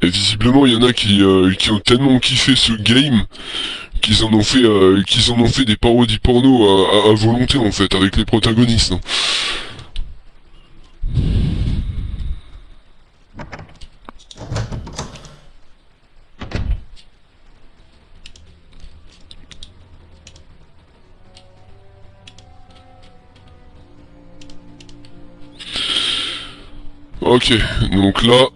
Et visiblement il y en a qui ont tellement kiffé ce game qu'ils en ont fait des parodies porno à volonté en fait avec les protagonistes. Hein. Ok, donc là...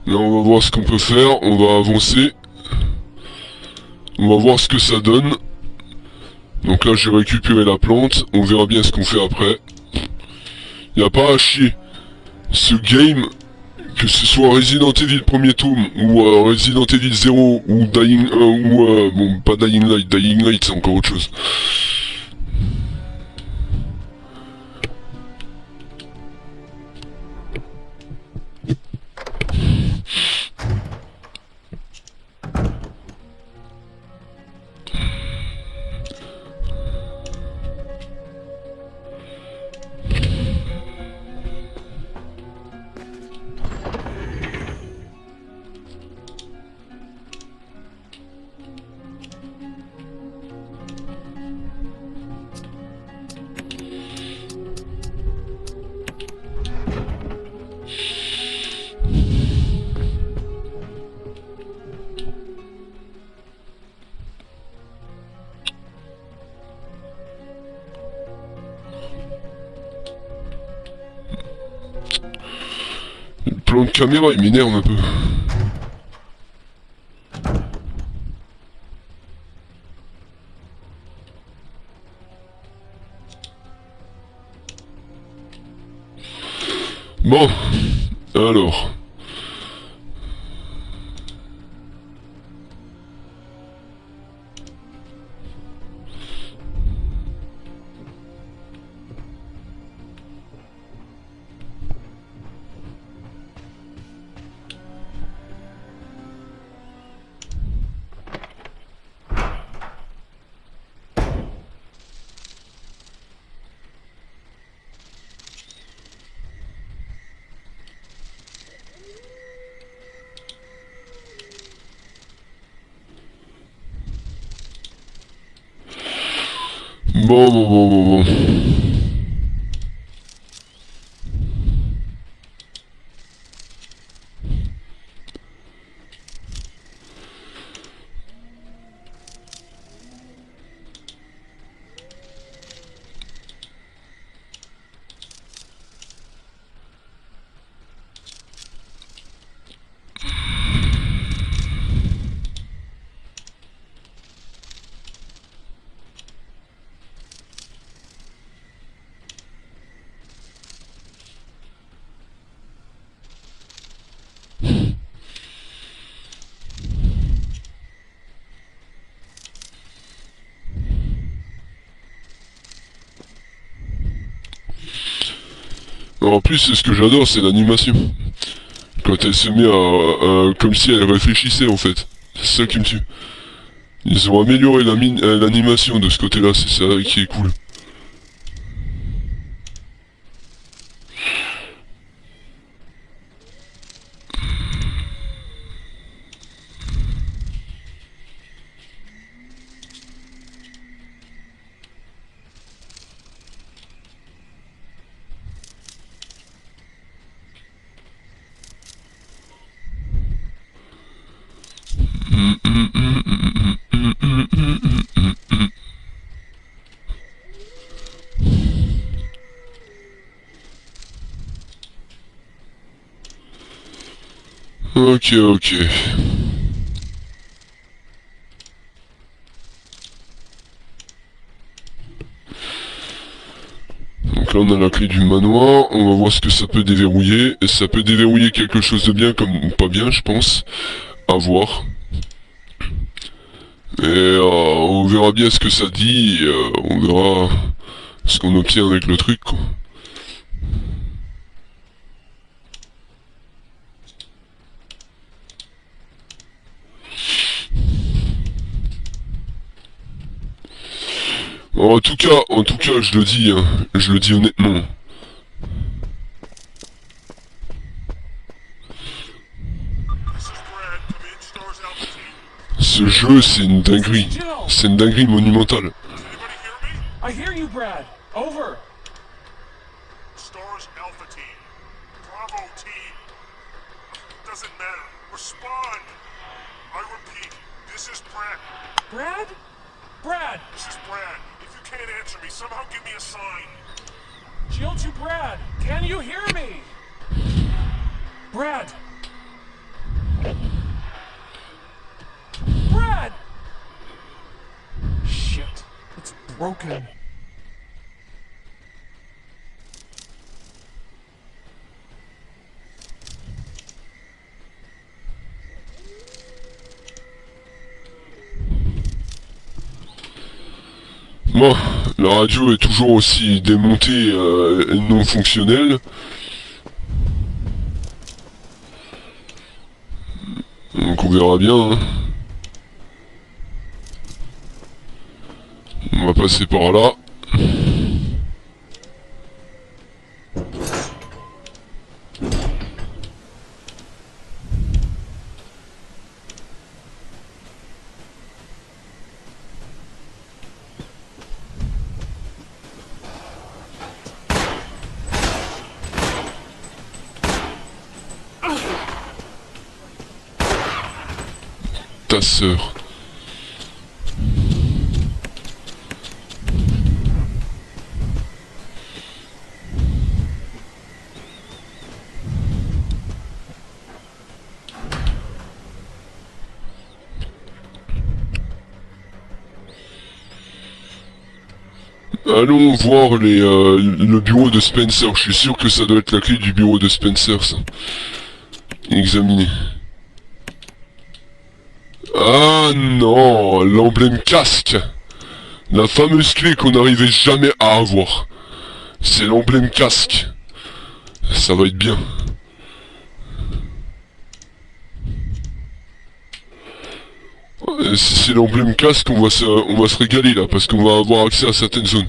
Là on va voir ce qu'on peut faire, on va avancer. On va voir ce que ça donne. Donc là j'ai récupéré la plante, on verra bien ce qu'on fait après. Y a pas à chier. Ce game, que ce soit Resident Evil premier tome, ou Resident Evil 0, ou Dying... bon, pas Dying Light c'est encore autre chose. Le plan de caméra il m'énerve un peu. Bon, alors... Bon. En plus, ce que j'adore, c'est l'animation. Quand elle se met à... comme si elle réfléchissait, en fait. C'est ça qui me tue. Ils ont amélioré l'animation de ce côté-là, c'est ça qui est cool. Ok. Donc là on a la clé du manoir, on va voir ce que ça peut déverrouiller. Et ça peut déverrouiller quelque chose de bien comme pas bien je pense. À voir. Et on verra bien ce que ça dit, on verra ce qu'on obtient avec le truc quoi. En tout cas, je le dis honnêtement. Ce jeu, c'est une dinguerie. C'est une dinguerie monumentale. I hear you, Brad. Over. Stars Alpha Team. Bravo Team. Doesn't matter. Respond. I repeat, this is Brad. Brad? Brad! This is Brad. If you can't answer me, somehow give me a sign. Shield to Brad! Can you hear me? Brad! Brad! Shit, it's broken. Bon, la radio est toujours aussi démontée et non fonctionnelle. Donc on verra bien. Hein. On va passer par là. Ta sœur. Allons voir le bureau de Spencer. Je suis sûr que ça doit être la clé du bureau de Spencer, ça. Examiner. Ah non, l'emblème casque. La fameuse clé qu'on n'arrivait jamais à avoir. C'est l'emblème casque. Ça va être bien. Si c'est l'emblème casque, on va se régaler là, parce qu'on va avoir accès à certaines zones.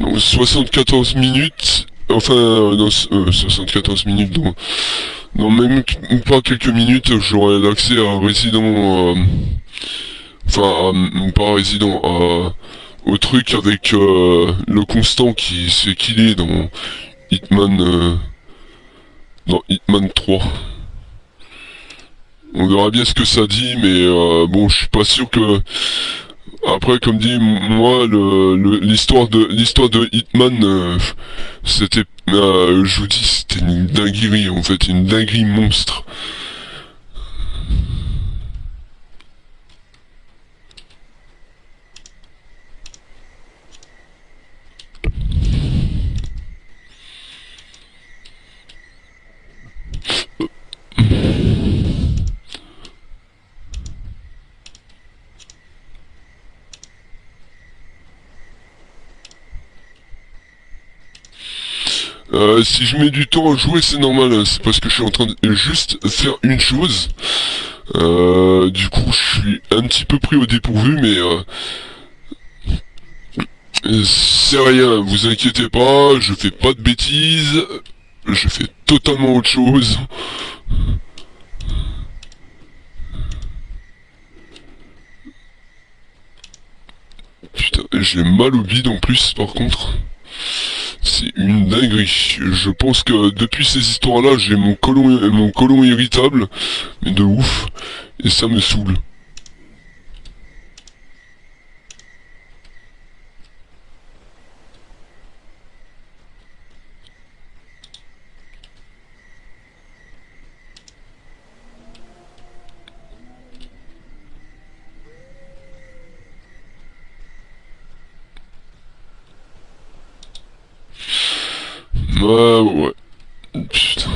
Donc, 74 minutes, enfin, non, 74 minutes, dans même pas quelques minutes, j'aurai l'accès à Résident, pas Résident, au truc avec le constant qui se fait killer dans Hitman 3. On verra bien ce que ça dit, mais bon, je suis pas sûr que... Après, comme dit, moi, l'histoire de Hitman, c'était... je vous dis, c'était une dinguerie, en fait, une dinguerie monstre. Si je mets du temps à jouer, c'est normal, hein, c'est parce que je suis en train de juste faire une chose. Du coup, je suis un petit peu pris au dépourvu, mais c'est rien, vous inquiétez pas, je fais pas de bêtises, je fais totalement autre chose. Putain, j'ai mal au bide en plus, par contre. C'est une dinguerie. Je pense que depuis ces histoires-là, j'ai mon côlon irritable, mais de ouf, et ça me saoule. Ouais. Putain.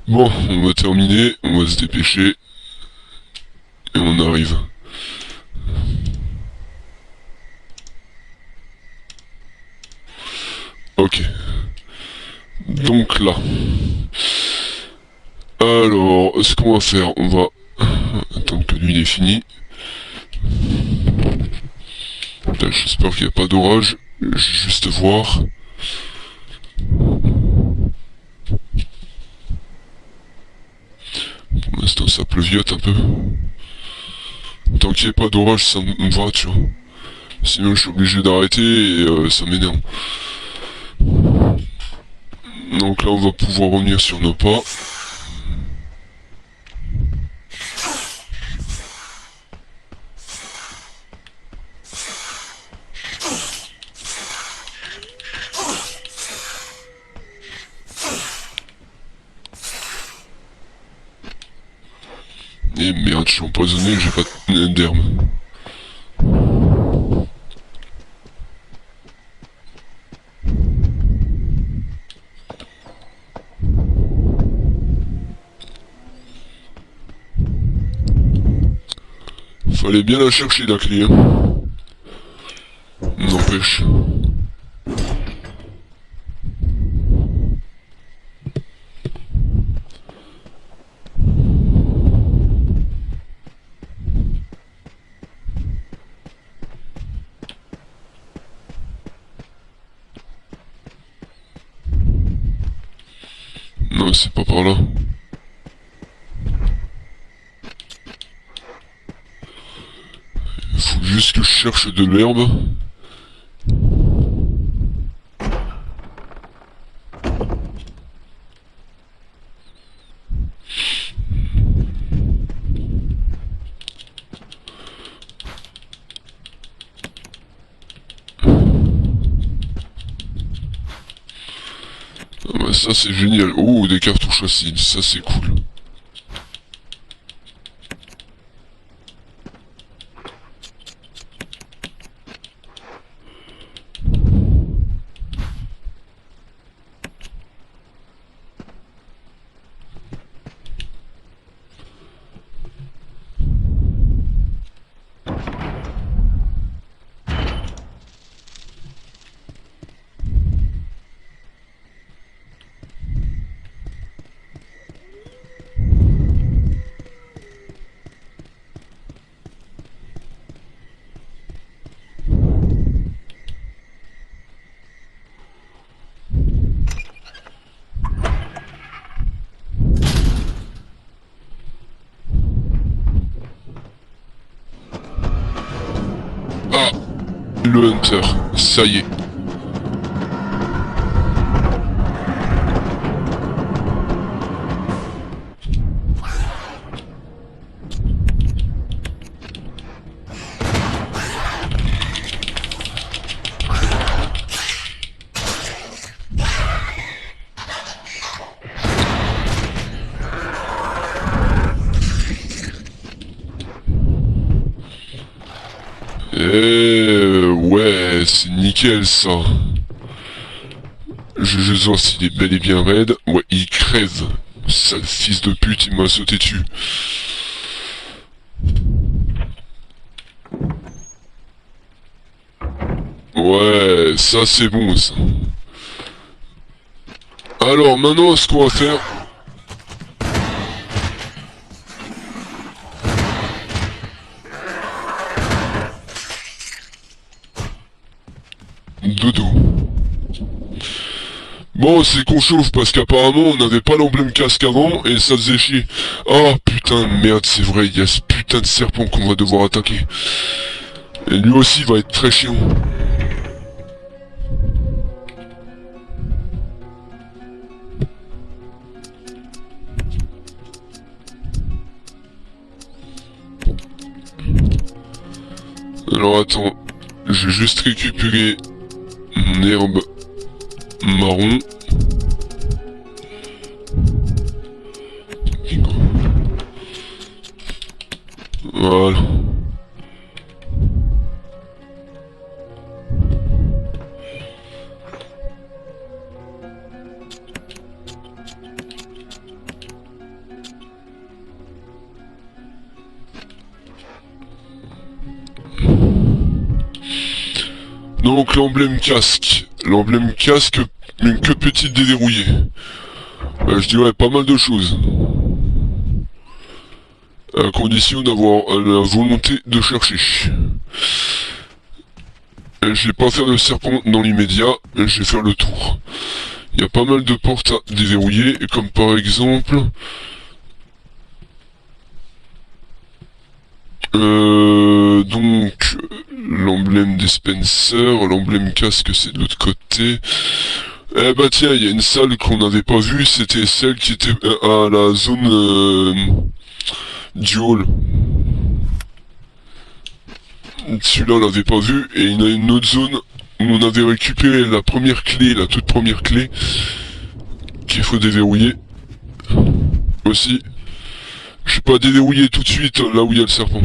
Bon, on va terminer, on va se dépêcher. Et on arrive. Ok. Donc là. Alors, ce qu'on va faire, on va attendre que l'huile est finie. J'espère qu'il n'y a pas d'orage. Je vais juste voir. Pour l'instant, ça pleuviote un peu. Tant qu'il n'y a pas d'orage, ça me va, tu vois. Sinon je suis obligé d'arrêter et ça m'énerve. Donc là on va pouvoir revenir sur nos pas. Et merde, je suis empoisonné, j'ai pas d'herbe. Fallait bien la chercher la clé, hein. N'empêche. Non, c'est pas par là. Faut juste que je cherche de l'herbe. Ah bah ça c'est génial. Oh, des cartouches acides, ça c'est cool. Ah, le Hunter, ça y est. Ouais, c'est nickel ça. Je vais voir s'il est bel et bien raide. Ouais, il crève. Sale fils de pute, il m'a sauté dessus. Ouais, ça c'est bon ça. Alors maintenant, ce qu'on va faire... Dodo. Bon, c'est qu'on chauffe parce qu'apparemment on n'avait pas l'emblème casque avant et ça faisait chier. Oh putain de merde, c'est vrai, il y a ce putain de serpent qu'on va devoir attaquer. Et lui aussi va être très chiant. Alors attends, je vais juste récupérer mon herbe marron. Voilà. Donc l'emblème casque. L'emblème casque, une que petite déverrouillée. Je dirais pas mal de choses. À condition d'avoir la volonté de chercher. Je vais pas faire de serpent dans l'immédiat, je vais faire le tour. Il y a pas mal de portes à déverrouiller, comme par exemple... donc l'emblème des Spencer, l'emblème casque c'est de l'autre côté. Eh bah tiens, il y a une salle qu'on n'avait pas vue, c'était celle qui était à la zone du hall. Celui-là on l'avait pas vu, et il y en a une autre zone où on avait récupéré la première clé, la toute première clé, qu'il faut déverrouiller. Aussi. Je vais pas déverrouiller tout de suite là où il y a le serpent.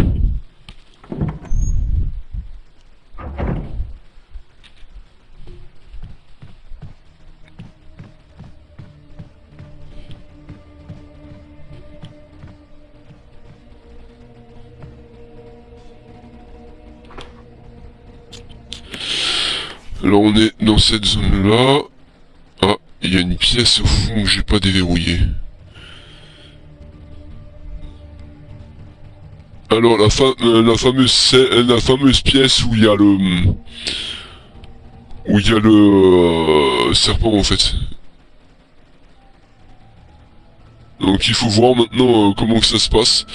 Alors on est dans cette zone là. Ah, il y a une pièce au fond que j'ai pas déverrouillée. Alors la fameuse pièce où il y a le serpent en fait. Donc il faut voir maintenant comment que ça se passe.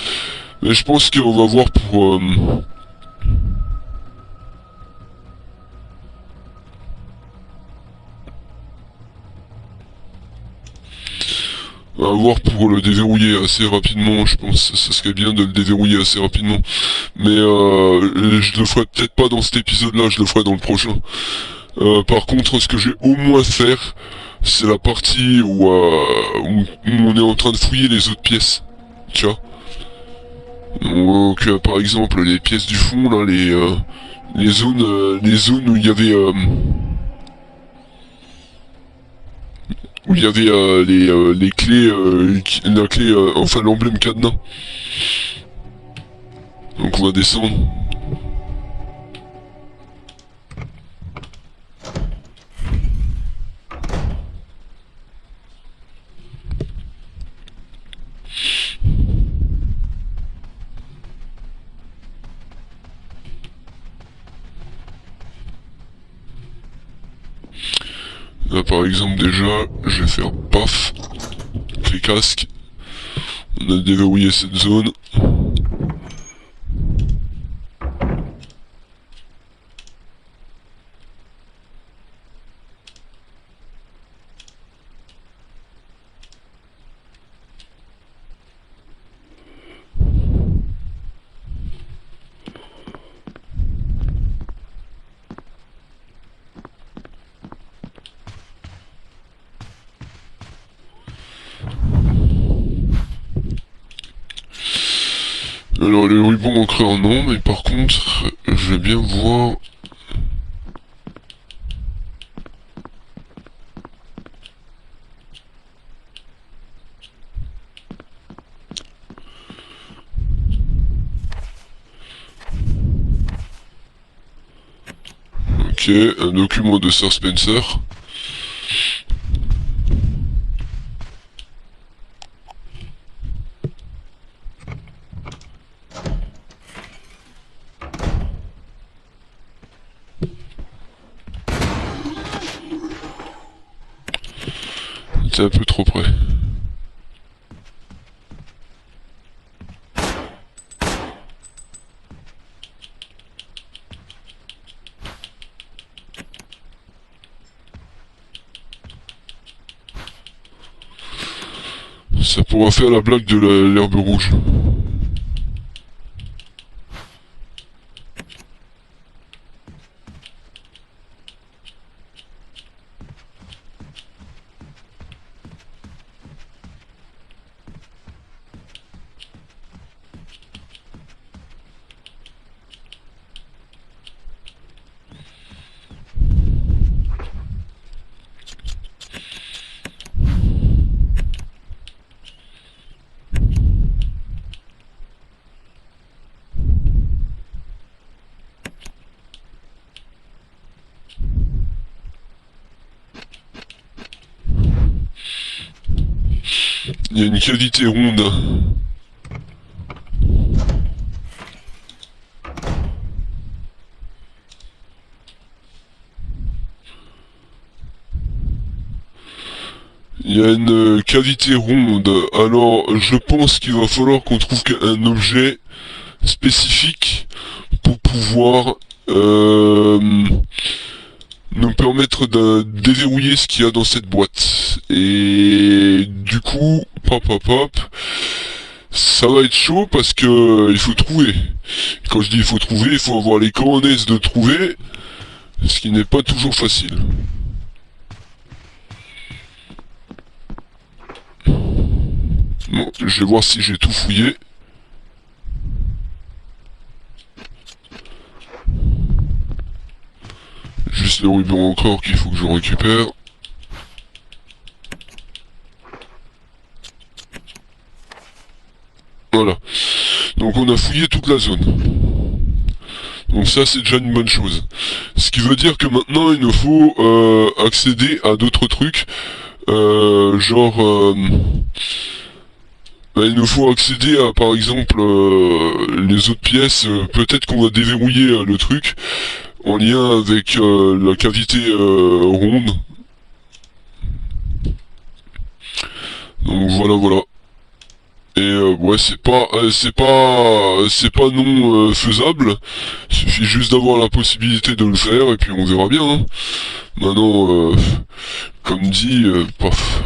Mais je pense qu'on va voir pour on va voir pour le déverrouiller assez rapidement, je pense que ça serait bien de le déverrouiller assez rapidement. Mais je le ferai peut-être pas dans cet épisode-là, je le ferai dans le prochain. Par contre, ce que je vais au moins faire, c'est la partie où on est en train de fouiller les autres pièces. Tu vois. Donc par exemple les pièces du fond, là, les zones où il y avait... où il y avait les clés, la clé, enfin l'emblème cadenas. Donc on va descendre. Là par exemple déjà, je vais faire paf, clé casque, on a déverrouillé cette zone. Alors le ruban ancré en non, mais par contre, je vais bien voir... Ok, un document de Sir Spencer. C'est un peu trop près. Ça pourra faire la blague de l'herbe rouge. Il y a une cavité ronde. Il y a une cavité ronde, alors je pense qu'il va falloir qu'on trouve un objet spécifique pour pouvoir nous permettre de déverrouiller ce qu'il y a dans cette boîte. Et du coup, pop pop pop, ça va être chaud parce que il faut trouver. Quand je dis il faut trouver, il faut avoir les cojones de trouver, ce qui n'est pas toujours facile. Bon, je vais voir si j'ai tout fouillé. Juste le ruban encore qu'il faut que je récupère. Voilà. Donc on a fouillé toute la zone. Donc ça c'est déjà une bonne chose. Ce qui veut dire que maintenant il nous faut accéder à d'autres trucs. Il nous faut accéder à par exemple les autres pièces. Peut-être qu'on va déverrouiller le truc en lien avec la cavité ronde. Donc voilà voilà. Et ouais c'est pas non faisable. Il suffit juste d'avoir la possibilité de le faire et puis on verra bien. Hein. Maintenant comme dit paf.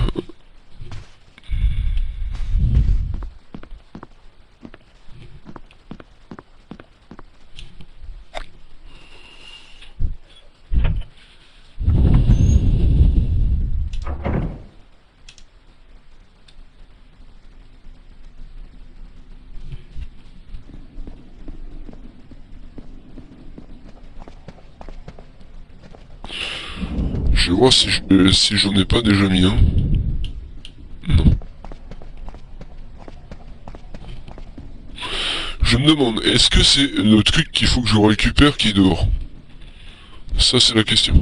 Je vais voir si j'en ai pas déjà mis un. Non. Je me demande, est-ce que c'est le truc qu'il faut que je récupère qui est dehors? Ça c'est la question.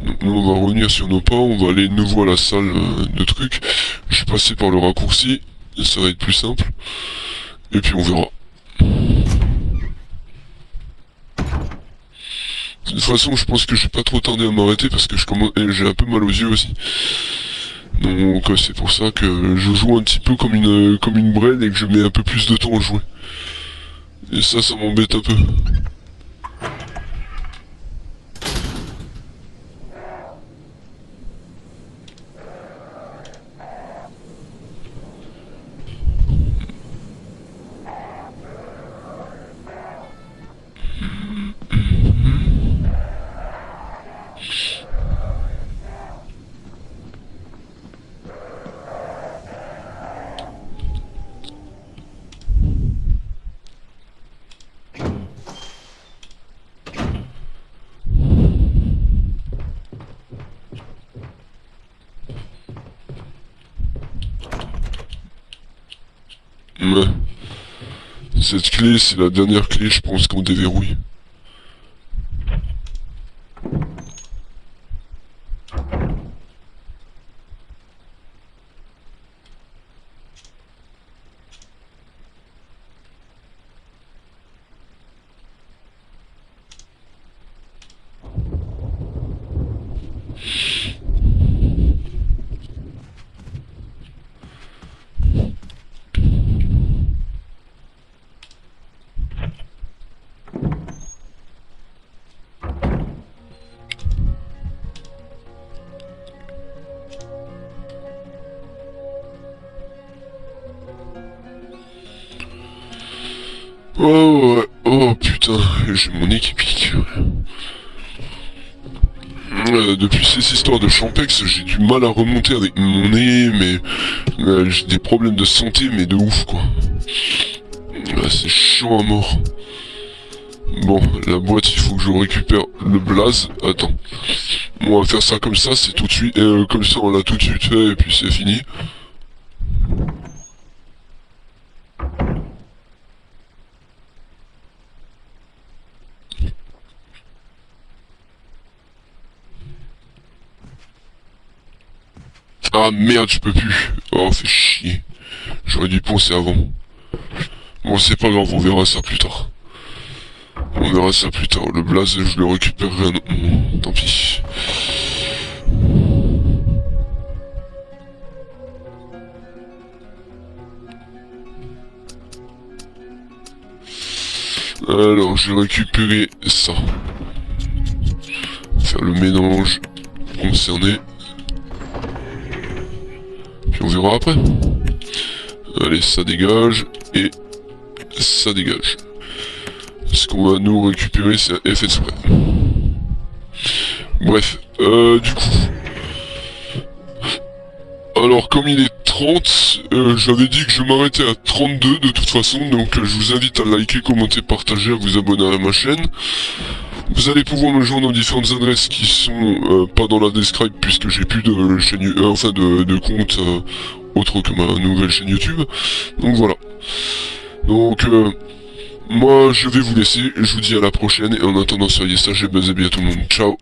Donc nous on va revenir sur nos pas, on va aller de nouveau à la salle de trucs. Je suis passé par le raccourci, ça va être plus simple. Et puis on verra. De toute façon, je pense que je vais pas trop tarder à m'arrêter parce que j'ai un peu mal aux yeux aussi. Donc c'est pour ça que je joue un petit peu comme une braine et que je mets un peu plus de temps à jouer. Et ça m'embête un peu. Ouais. Cette clé, c'est la dernière clé, je pense, qu'on déverrouille. Oh ouais, oh putain, j'ai mon équipique. Depuis ces histoires de Champex, j'ai du mal à remonter avec mon nez, mais j'ai des problèmes de santé, mais de ouf quoi. C'est chiant à mort. Bon, la boîte, il faut que je récupère le blaze. Attends. On va faire ça comme ça, c'est tout de suite. Comme ça, on l'a tout de suite fait, et puis c'est fini. Ah merde, je peux plus. Oh, fait chier. J'aurais dû penser avant. Bon, c'est pas grave, on verra ça plus tard. On verra ça plus tard. Le blaze, je le récupérerai un autre moment. Tant pis. Alors, je vais récupérer ça. Faire le mélange concerné. Puis on verra après. Allez, ça dégage. Et ça dégage. Ce qu'on va nous récupérer, c'est un effet de spray. Bref, du coup... Alors, comme il est 30, j'avais dit que je m'arrêtais à 32 de toute façon, donc je vous invite à liker, commenter, partager, à vous abonner à ma chaîne. Vous allez pouvoir me joindre aux différentes adresses qui sont pas dans la description, puisque j'ai plus de chaîne, de compte autre que ma nouvelle chaîne YouTube. Donc voilà. Donc, moi je vais vous laisser, je vous dis à la prochaine, et en attendant soyez sages et baisez bien tout le monde. Ciao.